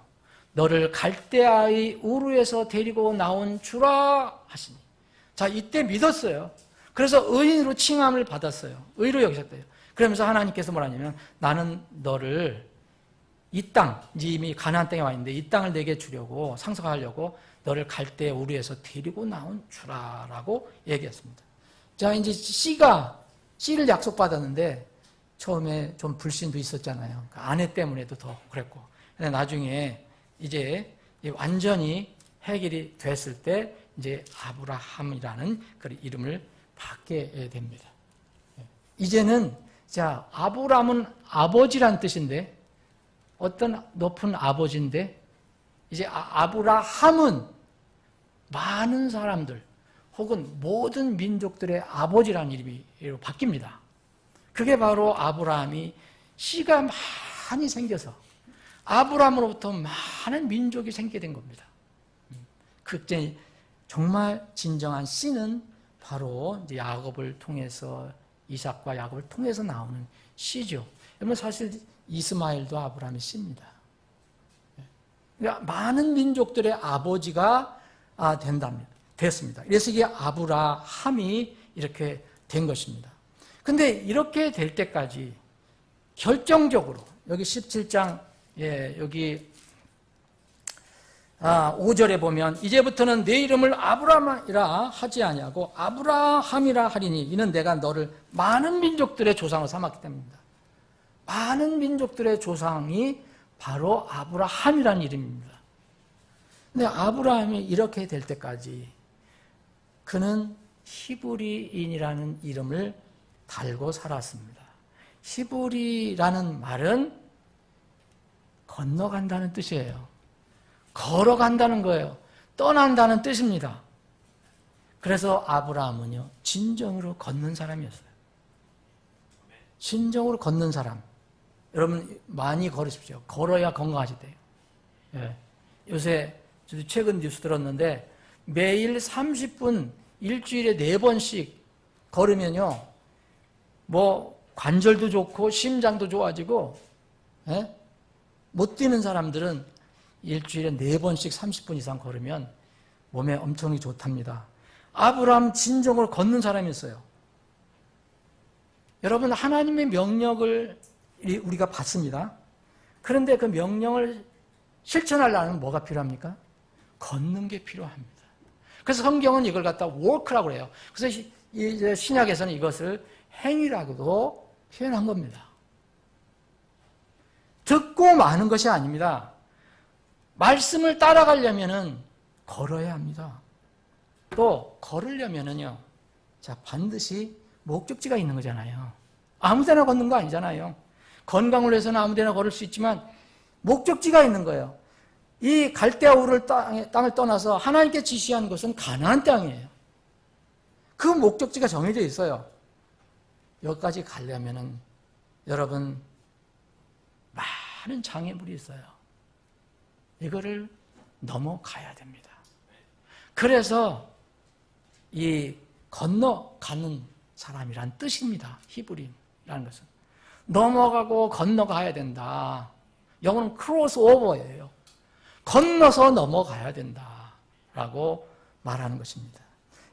너를 갈대아의 우르에서 데리고 나온 주라 하시니. 자, 이때 믿었어요. 그래서 의인으로 칭함을 받았어요. 의로 여기셨대요. 그러면서 하나님께서 뭐라냐면 나는 너를 이 땅, 이미 가나안 땅에 와 있는데 이 땅을 내게 주려고 상속하려고 너를 갈대아 우르에서 데리고 나온 주라라고 얘기했습니다. 자, 이제 씨를 약속받았는데 처음에 좀 불신도 있었잖아요. 아내 때문에도 더 그랬고. 근데 나중에 이제 완전히 해결이 됐을 때 이제 아브라함이라는 그 이름을 받게 됩니다. 이제는 자, 아브라함은 아버지란 뜻인데 어떤 높은 아버지인데 이제 아브라함은 많은 사람들 혹은 모든 민족들의 아버지라는 이름이 바뀝니다. 그게 바로 아브라함이 씨가 많이 생겨서 아브라함으로부터 많은 민족이 생기게 된 겁니다. 그때 정말 진정한 씨는 바로 이제 야곱을 통해서 이삭과 야곱을 통해서 나오는 씨죠. 여러분 사실 이스마엘도 아브라함의 씨입니다. 그러니까 많은 민족들의 아버지가 됐습니다. 그래서 이게 아브라함이 이렇게 된 것입니다. 근데 이렇게 될 때까지 결정적으로 여기 17장 여기 5절에 보면 이제부터는 내 이름을 아브라함이라 하지 아니하고 아브라함이라 하리니 이는 내가 너를 많은 민족들의 조상으로 삼았기 때문입니다. 많은 민족들의 조상이 바로 아브라함이라는 이름입니다. 근데 아브라함이 이렇게 될 때까지 그는 히브리인이라는 이름을 달고 살았습니다. 히브리라는 말은 건너간다는 뜻이에요. 걸어간다는 거예요. 떠난다는 뜻입니다. 그래서 아브라함은요, 진정으로 걷는 사람이었어요. 진정으로 걷는 사람. 여러분 많이 걸으십시오. 걸어야 건강하시대요. 예. 요새 저도 최근 뉴스 들었는데 매일 30분 일주일에 4번씩 걸으면요, 뭐 관절도 좋고 심장도 좋아지고, 예? 못 뛰는 사람들은 일주일에 4번씩 30분 이상 걸으면 몸에 엄청 좋답니다. 아브라함 진정으로 걷는 사람이었어요. 여러분, 하나님의 명령을 우리가 받습니다. 그런데 그 명령을 실천하려면 뭐가 필요합니까? 걷는 게 필요합니다. 그래서 성경은 이걸 갖다 워크라고 해요. 그래서 이제 신약에서는 이것을 행위라고도 표현한 겁니다. 듣고 마는 것이 아닙니다. 말씀을 따라가려면은 걸어야 합니다. 또 걸으려면은요, 자, 반드시 목적지가 있는 거잖아요. 아무데나 걷는 거 아니잖아요. 건강을 위해서는 아무데나 걸을 수 있지만 목적지가 있는 거예요. 이 갈대아 우르 땅을 떠나서 하나님께 지시한 것은 가나안 땅이에요. 그 목적지가 정해져 있어요. 여기까지 가려면은 여러분 많은 장애물이 있어요. 이거를 넘어가야 됩니다. 그래서 이 건너가는 사람이란 뜻입니다. 히브리라는 것은 넘어가고 건너가야 된다. 영어는 크로스 오버예요. 건너서 넘어가야 된다라고 말하는 것입니다.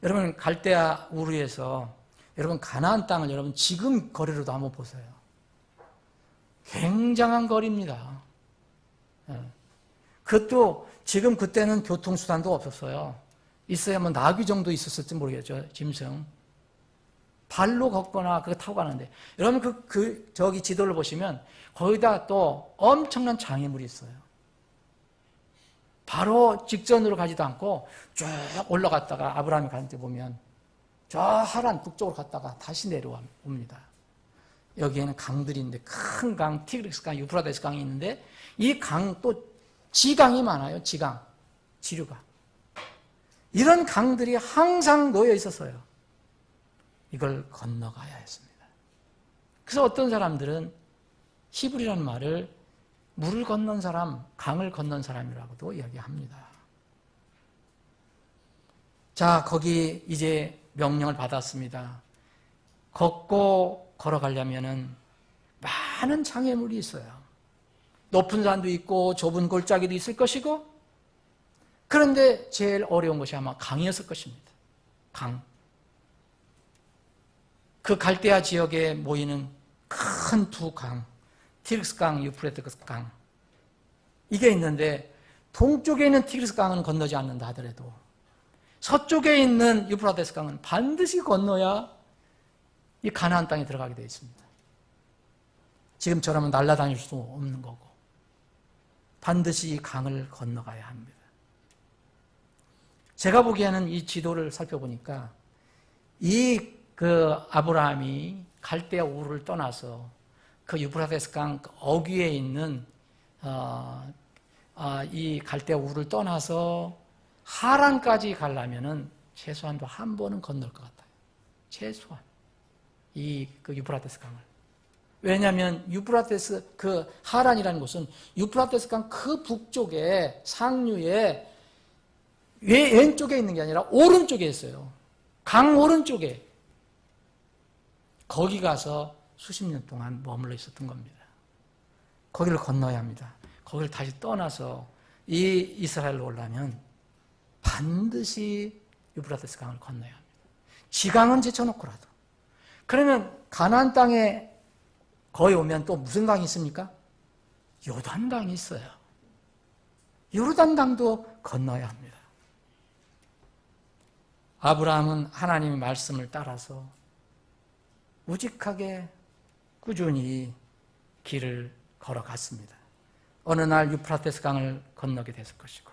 여러분, 갈대아 우르에서 여러분 가나안 땅을 여러분 지금 거리로도 한번 보세요. 굉장한 거리입니다. 그것도 지금 그때는 교통수단도 없었어요. 있어야만 나귀 정도 있었을지 모르겠죠. 짐승. 발로 걷거나 그거 타고 가는데 여러분 저기 지도를 보시면 거기다 또 엄청난 장애물이 있어요. 바로 직전으로 가지도 않고 쭉 올라갔다가 아브라함이 가는 데 보면 저 하란 북쪽으로 갔다가 다시 내려옵니다. 여기에는 강들이 있는데 큰 강, 티그리스 강, 유프라데스 강이 있는데 이 강 또 지강이 많아요. 지강, 지류가. 이런 강들이 항상 놓여 있었어요. 이걸 건너가야 했습니다. 그래서 어떤 사람들은 히브리라는 말을 물을 건넌 사람, 강을 건넌 사람이라고도 이야기합니다. 자, 거기 이제 명령을 받았습니다. 걷고 걸어가려면은 많은 장애물이 있어요. 높은 산도 있고 좁은 골짜기도 있을 것이고, 그런데 제일 어려운 것이 아마 강이었을 것입니다. 강. 그 갈대아 지역에 모이는 큰 두 강, 티그리스 강, 유프라테스 강, 이게 있는데 동쪽에 있는 티그리스 강은 건너지 않는다 하더라도 서쪽에 있는 유프라테스 강은 반드시 건너야 이 가나안 땅에 들어가게 되어 있습니다. 지금처럼 날아다닐 수 없는 거고 반드시 이 강을 건너가야 합니다. 제가 보기에는 이 지도를 살펴보니까 아브라함이 갈대아 우르를 떠나서 그 유프라테스 강 어귀에 있는 이 갈대아 우르를 떠나서 하란까지 가려면은 최소한도 한 번은 건널 것 같아요. 최소한 그 유프라테스 강을. 왜냐하면 유프라테스 하란이라는 곳은 유프라테스 강 그 북쪽에 상류에 왼쪽에 있는 게 아니라 오른쪽에 있어요. 강 오른쪽에. 거기 가서 수십 년 동안 머물러 있었던 겁니다. 거기를 건너야 합니다. 거기를 다시 떠나서 이 이스라엘로 오려면 반드시 유프라테스 강을 건너야 합니다. 지강은 제쳐놓고라도. 그러면 가나안 땅에 거기 오면 또 무슨 강이 있습니까? 요단강이 있어요. 요르단강도 건너야 합니다. 아브라함은 하나님의 말씀을 따라서 우직하게 꾸준히 길을 걸어갔습니다. 어느 날 유프라테스 강을 건너게 됐을 것이고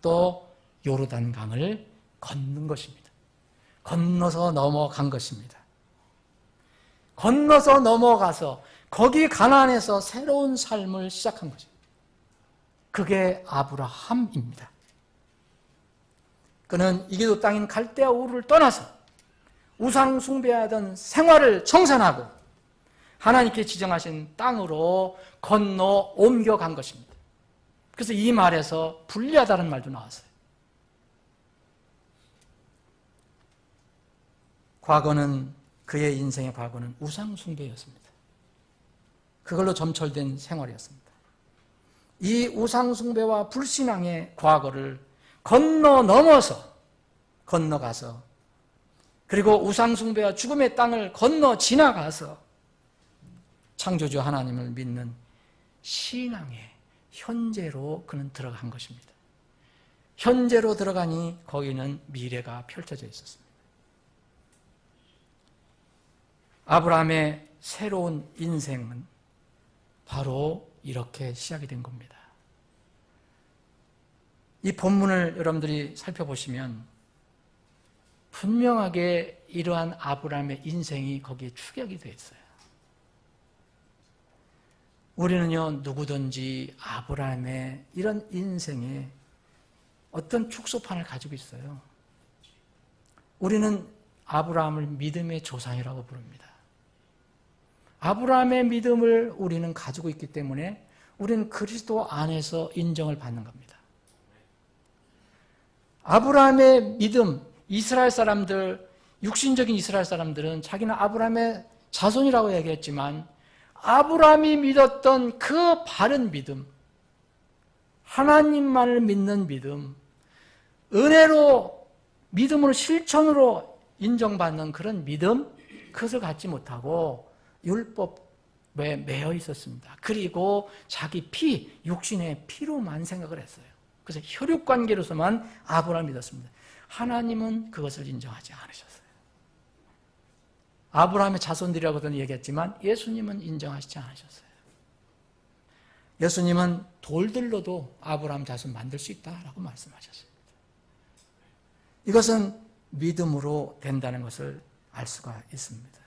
또 요르단강을 건넌 것입니다. 건너서 넘어간 것입니다. 건너서 넘어가서 거기 가나안에서 새로운 삶을 시작한 거죠. 그게 아브라함입니다. 그는 이기도 땅인 갈대아 우르를 떠나서 우상 숭배하던 생활을 청산하고 하나님께 지정하신 땅으로 건너 옮겨간 것입니다. 그래서 이 말에서 불리하다는 말도 나왔어요. 그의 인생의 과거는 우상 숭배였습니다. 그걸로 점철된 생활이었습니다. 이 우상 숭배와 불신앙의 과거를 건너가서 그리고 우상 숭배와 죽음의 땅을 건너 지나가서 창조주 하나님을 믿는 신앙의 현재로 그는 들어간 것입니다. 현재로 들어가니 거기는 미래가 펼쳐져 있었습니다. 아브라함의 새로운 인생은 바로 이렇게 시작이 된 겁니다. 이 본문을 여러분들이 살펴보시면 분명하게 이러한 아브라함의 인생이 거기에 축약이 되어 있어요. 우리는요, 누구든지 아브라함의 이런 인생에 어떤 축소판을 가지고 있어요. 우리는 아브라함을 믿음의 조상이라고 부릅니다. 아브라함의 믿음을 우리는 가지고 있기 때문에 우리는 그리스도 안에서 인정을 받는 겁니다. 아브라함의 믿음, 이스라엘 사람들, 육신적인 이스라엘 사람들은 자기는 아브라함의 자손이라고 얘기했지만 아브라함이 믿었던 그 바른 믿음, 하나님만을 믿는 믿음, 은혜로 믿음으로 실천으로 인정받는 그런 믿음, 그것을 갖지 못하고 율법에 매여 있었습니다. 그리고 자기 육신의 피로만 생각을 했어요. 그래서 혈육관계로서만 아브라함을 믿었습니다. 하나님은 그것을 인정하지 않으셨어요. 아브라함의 자손들이라고도 얘기했지만 예수님은 인정하시지 않으셨어요. 예수님은 돌들로도 아브라함 자손 만들 수 있다라고 말씀하셨습니다. 이것은 믿음으로 된다는 것을 알 수가 있습니다.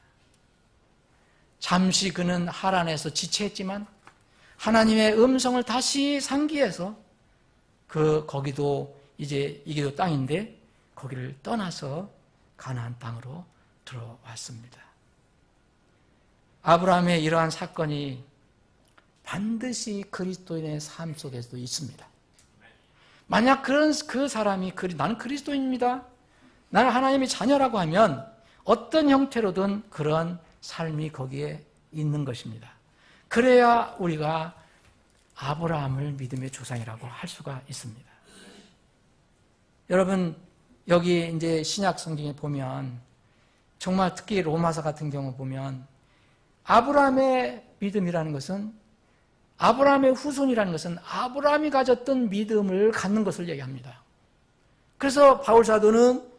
잠시 그는 하란에서 지체했지만 하나님의 음성을 다시 상기해서 거기도 이제 이게도 땅인데 거기를 떠나서 가나안 땅으로 들어왔습니다. 아브라함의 이러한 사건이 반드시 그리스도인의 삶 속에서도 있습니다. 만약 그 사람이 나는 그리스도인입니다, 나는 하나님의 자녀라고 하면 어떤 형태로든 그런 삶이 거기에 있는 것입니다. 그래야 우리가 아브라함을 믿음의 조상이라고 할 수가 있습니다. 여러분, 여기 이제 신약 성경에 보면 정말 특히 로마서 같은 경우 보면 아브라함의 믿음이라는 것은, 아브라함의 후손이라는 것은 아브라함이 가졌던 믿음을 갖는 것을 얘기합니다. 그래서 바울 사도는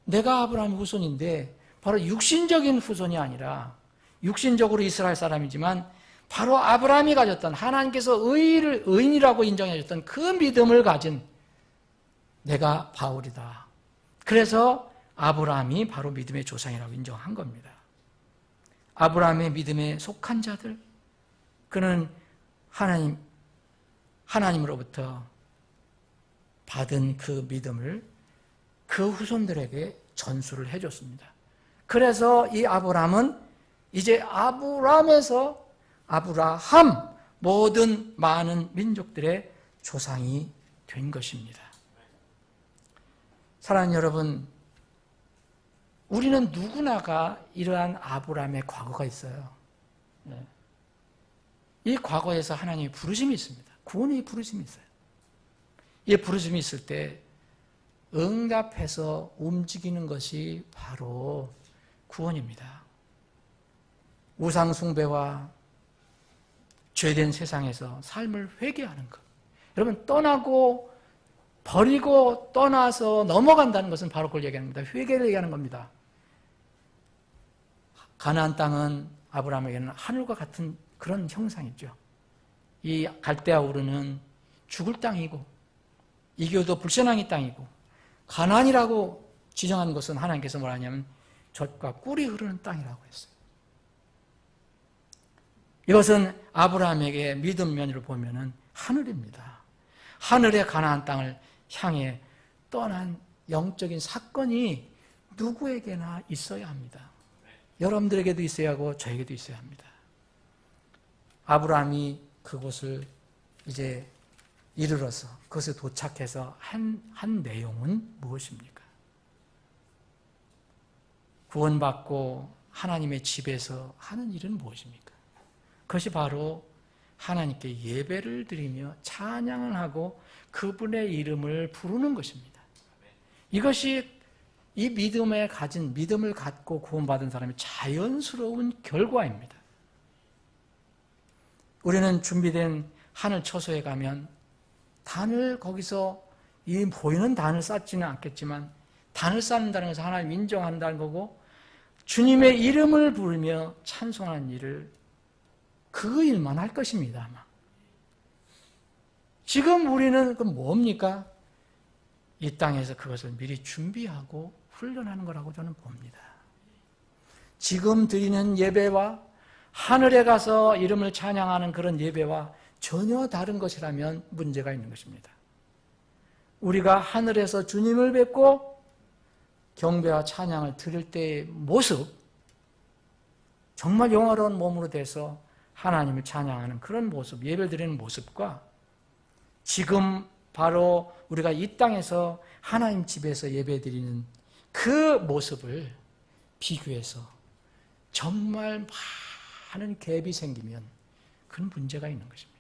내가 아브라함의 후손인데 바로 육신적인 후손이 아니라 육신적으로 이스라엘 사람이지만 바로 아브라함이 가졌던, 하나님께서 의인이라고 인정해 줬던 그 믿음을 가진 내가 바울이다. 그래서 아브라함이 바로 믿음의 조상이라고 인정한 겁니다. 아브라함의 믿음에 속한 자들, 그는 하나님으로부터 받은 그 믿음을 그 후손들에게 전수를 해줬습니다. 그래서 이 아브라함은 이제 아브라함에서 아브라함, 모든 많은 민족들의 조상이 된 것입니다. 사랑하는 여러분, 우리는 누구나가 이러한 아브라함의 과거가 있어요. 이 과거에서 하나님의 부르심이 있습니다. 구원의 부르심이 있어요. 이 부르심이 있을 때 응답해서 움직이는 것이 바로 구원입니다. 우상 숭배와 죄된 세상에서 삶을 회개하는 것. 여러분, 떠나고 버리고 떠나서 넘어간다는 것은 바로 그걸 얘기하는 겁니다. 회개를 얘기하는 겁니다. 가나안 땅은 아브라함에게는 하늘과 같은 그런 형상이죠. 이 갈대아 우르는 죽을 땅이고 이교도 불신앙의 땅이고, 가나안이라고 지정한 것은 하나님께서 뭐라 하냐면 젖과 꿀이 흐르는 땅이라고 했어요. 이것은 아브라함에게 믿음 면으로 보면은 하늘입니다. 하늘의 가나안 땅을 향해 떠난 영적인 사건이 누구에게나 있어야 합니다. 여러분들에게도 있어야 하고 저에게도 있어야 합니다. 아브라함이 그곳을 이제 이르러서 그것에 도착해서 한 내용은 무엇입니까? 구원받고 하나님의 집에서 하는 일은 무엇입니까? 그것이 바로 하나님께 예배를 드리며 찬양을 하고 그분의 이름을 부르는 것입니다. 이것이 이 믿음을 갖고 구원받은 사람의 자연스러운 결과입니다. 우리는 준비된 하늘 처소에 가면 단을 거기서 이 보이는 단을 쌓지는 않겠지만 단을 쌓는다는 것은 하나님 인정한다는 거고, 주님의 이름을 부르며 찬송하는 일을 그 일만 할 것입니다. 아마. 지금 우리는 그럼 뭡니까? 이 땅에서 그것을 미리 준비하고 훈련하는 거라고 저는 봅니다. 지금 드리는 예배와 하늘에 가서 이름을 찬양하는 그런 예배와 전혀 다른 것이라면 문제가 있는 것입니다. 우리가 하늘에서 주님을 뵙고 경배와 찬양을 드릴 때의 모습, 정말 영화로운 몸으로 돼서 하나님을 찬양하는 그런 모습, 예배를 드리는 모습과 지금 바로 우리가 이 땅에서 하나님 집에서 예배 드리는 그 모습을 비교해서 정말 많은 갭이 생기면 그런 문제가 있는 것입니다.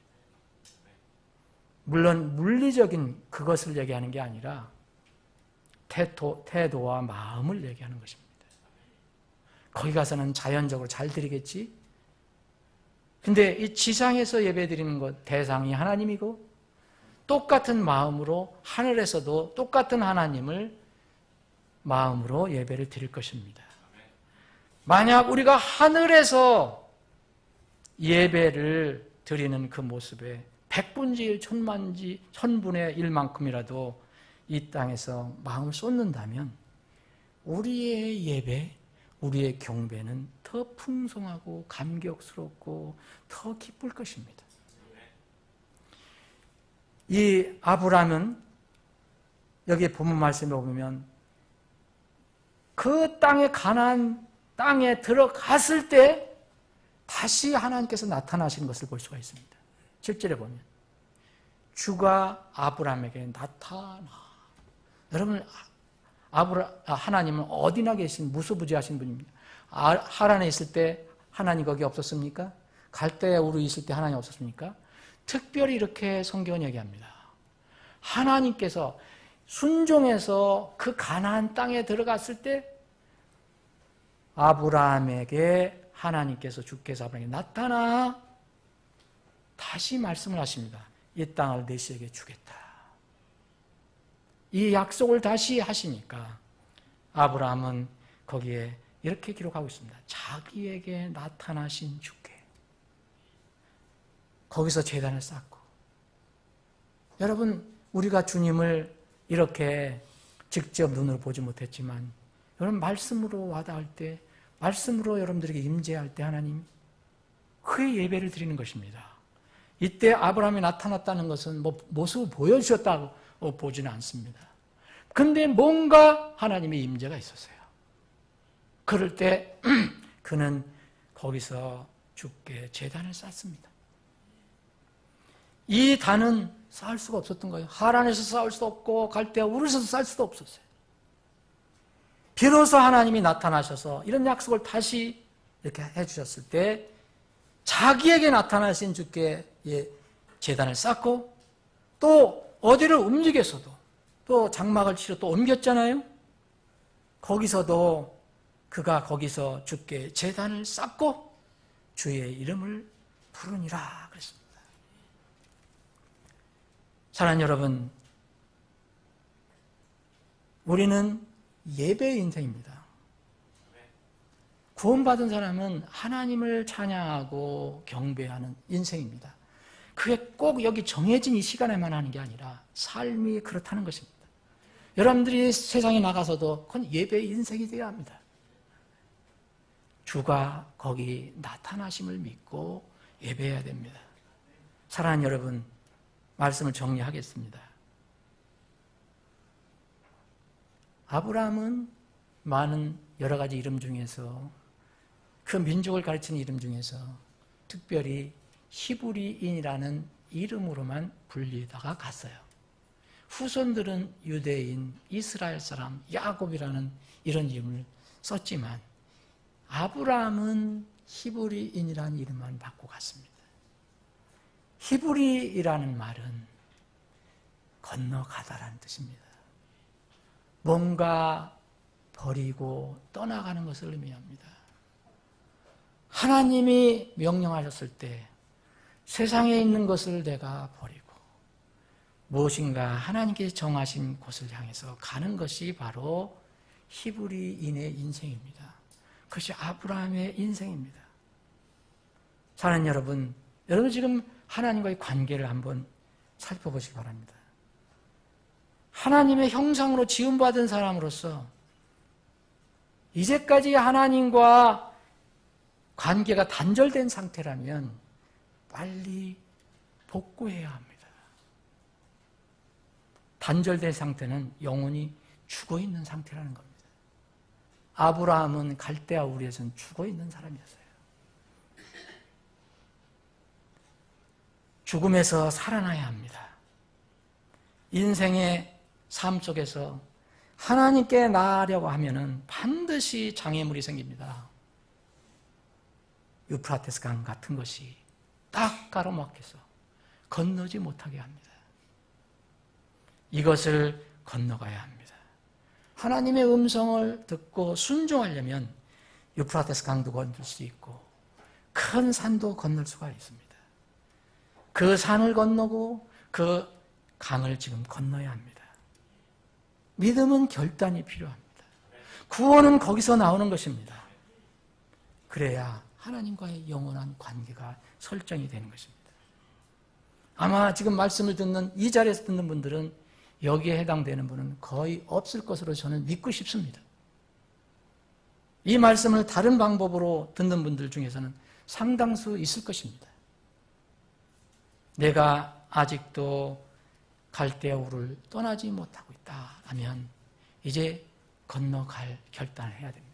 물론 물리적인 그것을 얘기하는 게 아니라 태도와 마음을 얘기하는 것입니다. 거기 가서는 자연적으로 잘 드리겠지? 근데 이 지상에서 예배 드리는 것 대상이 하나님이고, 똑같은 마음으로 하늘에서도 똑같은 하나님을 마음으로 예배를 드릴 것입니다. 만약 우리가 하늘에서 예배를 드리는 그 모습에 100분의 1, 1000분의 1만큼이라도 이 땅에서 마음을 쏟는다면 우리의 예배, 우리의 경배는 더 풍성하고 감격스럽고 더 기쁠 것입니다. 이 아브라함은 여기 본문 말씀에 보면 그 가나안 땅에 들어갔을 때 다시 하나님께서 나타나신 것을 볼 수가 있습니다. 7절에 보면 주가 아브라함에게 나타나. 여러분, 하나님은 어디나 계신 무소부지하신 분입니다. 하란에 있을 때 하나님 거기 없었습니까? 갈대아 우르 있을 때 하나님 없었습니까? 특별히 이렇게 성경은 얘기합니다. 하나님께서 순종해서 그 가나안 땅에 들어갔을 때 아브라함에게 하나님께서 주께서 아브라함에게 나타나 다시 말씀을 하십니다. 이 땅을 내시에게 주겠다. 이 약속을 다시 하시니까 아브라함은 거기에 이렇게 기록하고 있습니다. 자기에게 나타나신 주께. 거기서 제단을 쌓고. 여러분, 우리가 주님을 이렇게 직접 눈으로 보지 못했지만 여러분 말씀으로 와닿을 때, 말씀으로 여러분들에게 임재할 때 하나님 그의 예배를 드리는 것입니다. 이때 아브라함이 나타났다는 것은 모습을 보여주셨다고 보지는 않습니다. 그런데 뭔가 하나님의 임재가 있었어요. 그럴 때 그는 거기서 주께 제단을 쌓습니다. 이 단은 쌓을 수가 없었던 거예요. 하란에서 쌓을 수도 없고 갈대아 우르에서 쌓을 수도 없었어요. 비로소 하나님이 나타나셔서 이런 약속을 다시 이렇게 해주셨을 때 자기에게 나타나신 주께 제단을 쌓고 또 어디를 움직여서도 또 장막을 치러 또 옮겼잖아요. 거기서도 그가 거기서 주께 제단을 쌓고 주의 이름을 부르니라 그랬습니다. 사랑하는 여러분, 우리는 예배의 인생입니다. 구원받은 사람은 하나님을 찬양하고 경배하는 인생입니다. 그게 꼭 여기 정해진 이 시간에만 하는 게 아니라 삶이 그렇다는 것입니다. 여러분들이 세상에 나가서도 그건 예배의 인생이 되어야 합니다. 주가 거기 나타나심을 믿고 예배해야 됩니다. 사랑하는 여러분, 말씀을 정리하겠습니다. 아브라함은 많은 여러 가지 이름 중에서 그 민족을 가르치는 이름 중에서 특별히 히브리인이라는 이름으로만 불리다가 갔어요. 후손들은 유대인, 이스라엘 사람, 야곱이라는 이런 이름을 썼지만 아브라함은 히브리인이라는 이름만 받고 갔습니다. 히브리이라는 말은 건너가다라는 뜻입니다. 뭔가 버리고 떠나가는 것을 의미합니다. 하나님이 명령하셨을 때 세상에 있는 것을 내가 버리고 무엇인가 하나님께서 정하신 곳을 향해서 가는 것이 바로 히브리인의 인생입니다. 그것이 아브라함의 인생입니다. 사랑하는 여러분, 여러분 지금 하나님과의 관계를 한번 살펴보시기 바랍니다. 하나님의 형상으로 지음받은 사람으로서 이제까지 하나님과 관계가 단절된 상태라면 빨리 복구해야 합니다. 단절된 상태는 영혼이 죽어있는 상태라는 겁니다. 아브라함은 갈대아 우르에서는 죽어있는 사람이었어요. 죽음에서 살아나야 합니다. 인생의 삶 속에서 하나님께 나아가려고 하면은 반드시 장애물이 생깁니다. 유프라테스 강 같은 것이 딱 가로막혀서 건너지 못하게 합니다. 이것을 건너가야 합니다. 하나님의 음성을 듣고 순종하려면 유프라테스 강도 건널 수 있고 큰 산도 건널 수가 있습니다. 그 산을 건너고 그 강을 지금 건너야 합니다. 믿음은 결단이 필요합니다. 구원은 거기서 나오는 것입니다. 그래야 하나님과의 영원한 관계가 설정이 되는 것입니다. 아마 지금 말씀을 듣는 이 자리에서 듣는 분들은 여기에 해당되는 분은 거의 없을 것으로 저는 믿고 싶습니다. 이 말씀을 다른 방법으로 듣는 분들 중에서는 상당수 있을 것입니다. 내가 아직도 갈대아 우를 떠나지 못하고 있다라면 이제 건너갈 결단을 해야 됩니다.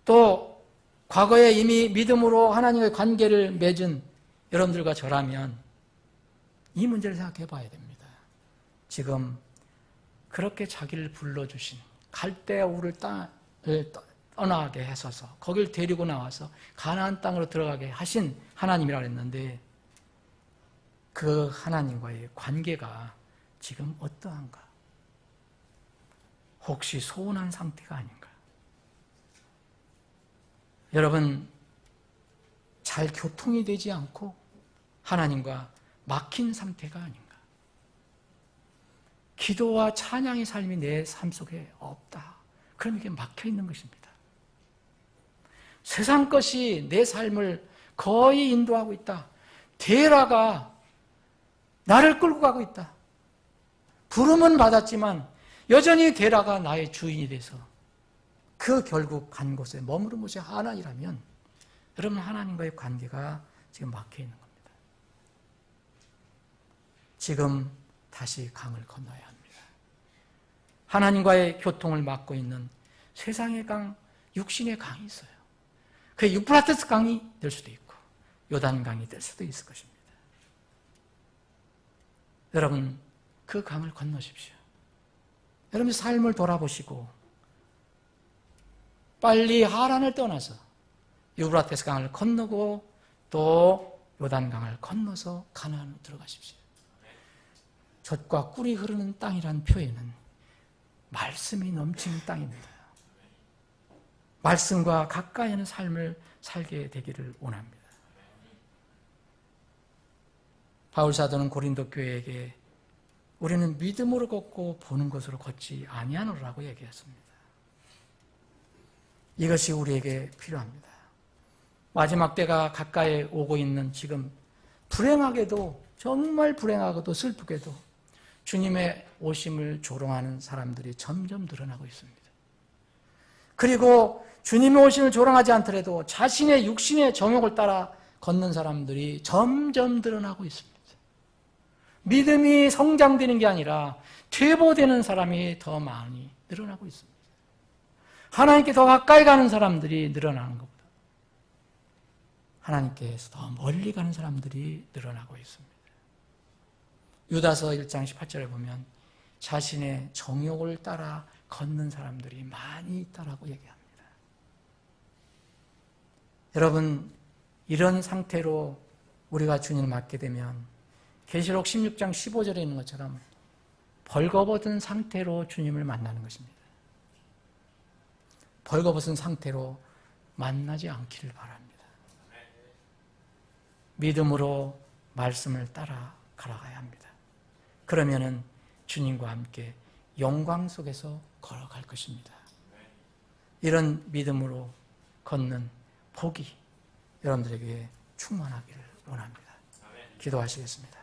또 과거에 이미 믿음으로 하나님의 관계를 맺은 여러분들과 저라면 이 문제를 생각해 봐야 됩니다. 지금 그렇게 자기를 불러주신 갈대아 우를 떠나게 하셔서 거길 데리고 나와서 가나안 땅으로 들어가게 하신 하나님이라고 했는데 그 하나님과의 관계가 지금 어떠한가? 혹시 소원한 상태가 아닌가? 여러분, 잘 교통이 되지 않고 하나님과 막힌 상태가 아닌가? 기도와 찬양의 삶이 내 삶 속에 없다. 그럼 이게 막혀 있는 것입니다. 세상 것이 내 삶을 거의 인도하고 있다. 데라가 나를 끌고 가고 있다. 부름은 받았지만 여전히 데라가 나의 주인이 돼서 그 결국 간 곳에 머무른 곳이 하나이라면 여러분 하나님과의 관계가 지금 막혀 있는 겁니다. 지금 다시 강을 건너야 합니다. 하나님과의 교통을 막고 있는 세상의 강, 육신의 강이 있어요. 그게 유프라테스 강이 될 수도 있고 요단 강이 될 수도 있을 것입니다. 여러분 그 강을 건너십시오. 여러분 삶을 돌아보시고 빨리 하란을 떠나서 유브라테스 강을 건너고 또 요단 강을 건너서 가나안으로 들어가십시오. 젖과 꿀이 흐르는 땅이라는 표현은 말씀이 넘치는 땅입니다. 말씀과 가까이 하는 삶을 살게 되기를 원합니다. 바울 사도는 고린도 교회에게 우리는 믿음으로 걷고 보는 것으로 걷지 아니하노라고 얘기했습니다. 이것이 우리에게 필요합니다. 마지막 때가 가까이 오고 있는 지금 불행하게도 정말 불행하고도 슬프게도 주님의 오심을 조롱하는 사람들이 점점 늘어나고 있습니다. 그리고 주님의 오심을 조롱하지 않더라도 자신의 육신의 정욕을 따라 걷는 사람들이 점점 늘어나고 있습니다. 믿음이 성장되는 게 아니라 퇴보되는 사람이 더 많이 늘어나고 있습니다. 하나님께 더 가까이 가는 사람들이 늘어나는 것보다 하나님께서 더 멀리 가는 사람들이 늘어나고 있습니다. 유다서 1장 18절에 보면 자신의 정욕을 따라 걷는 사람들이 많이 있다라고 얘기합니다. 여러분, 이런 상태로 우리가 주님을 맞게 되면 계시록 16장 15절에 있는 것처럼 벌거벗은 상태로 주님을 만나는 것입니다. 벌거벗은 상태로 만나지 않기를 바랍니다. 믿음으로 말씀을 따라 걸어가야 합니다. 그러면은 주님과 함께 영광 속에서 걸어갈 것입니다. 이런 믿음으로 걷는 복이 여러분들에게 충만하기를 원합니다. 기도하시겠습니다.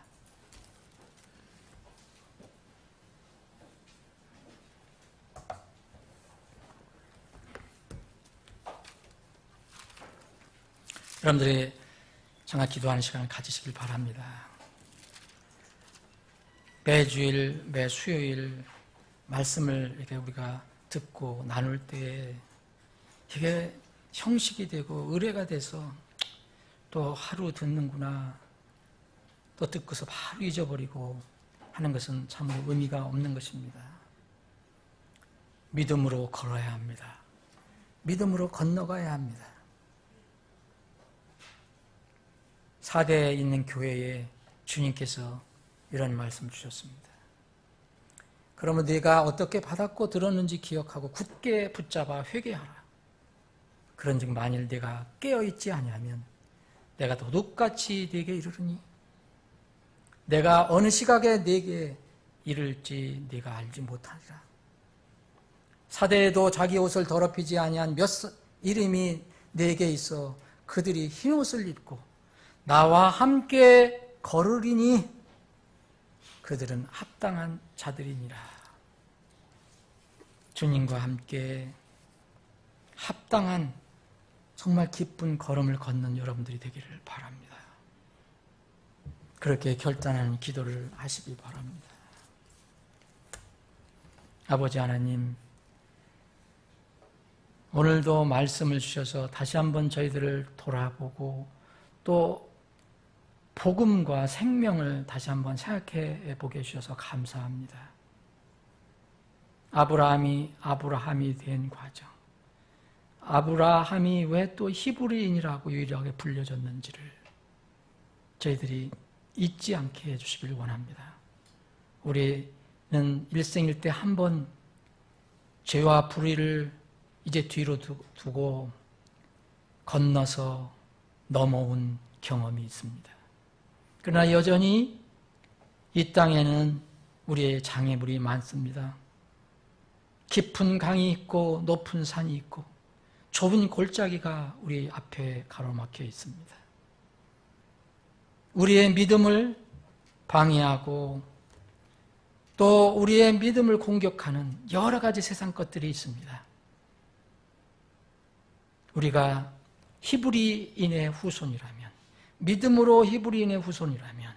여러분들이 정말 기도하는 시간을 가지시길 바랍니다. 매주일, 매 수요일 말씀을 이렇게 우리가 듣고 나눌 때 이게 형식이 되고 의례가 돼서 또 하루 듣는구나, 또 듣고서 바로 잊어버리고 하는 것은 참으로 의미가 없는 것입니다. 믿음으로 걸어야 합니다. 믿음으로 건너가야 합니다. 4대에 있는 교회에 주님께서 이런 말씀 주셨습니다. 그러면 네가 어떻게 받았고 들었는지 기억하고 굳게 붙잡아 회개하라. 그런즉 만일 네가 깨어있지 아니하면 내가 도둑같이 네게 이르르니 내가 어느 시각에 네게 이를지 네가 알지 못하리라. 4대에도 자기 옷을 더럽히지 아니한 몇 이름이 네게 있어 그들이 흰옷을 입고 나와 함께 걸으리니 그들은 합당한 자들이니라. 주님과 함께 합당한 정말 기쁜 걸음을 걷는 여러분들이 되기를 바랍니다. 그렇게 결단하는 기도를 하시기 바랍니다. 아버지 하나님, 오늘도 말씀을 주셔서 다시 한번 저희들을 돌아보고 또 복음과 생명을 다시 한번 생각해 보게 해주셔서 감사합니다. 아브라함이 된 과정, 아브라함이 왜 또 히브리인이라고 유일하게 불려졌는지를 저희들이 잊지 않게 해주시길 원합니다. 우리는 일생일 때 한 번 죄와 불의를 이제 뒤로 두고 건너서 넘어온 경험이 있습니다. 그러나 여전히 이 땅에는 우리의 장애물이 많습니다. 깊은 강이 있고 높은 산이 있고 좁은 골짜기가 우리 앞에 가로막혀 있습니다. 우리의 믿음을 방해하고 또 우리의 믿음을 공격하는 여러 가지 세상 것들이 있습니다. 우리가 히브리인의 후손이라면, 믿음으로 히브리인의 후손이라면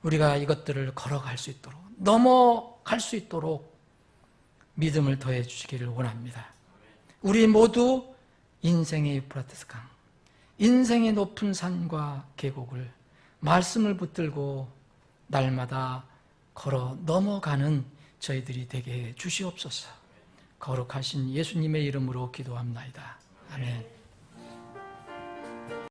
우리가 이것들을 걸어갈 수 있도록, 넘어갈 수 있도록 믿음을 더해 주시기를 원합니다. 우리 모두 인생의 유프라테스 강, 인생의 높은 산과 계곡을 말씀을 붙들고 날마다 걸어 넘어가는 저희들이 되게 해 주시옵소서. 거룩하신 예수님의 이름으로 기도합나이다. 아멘.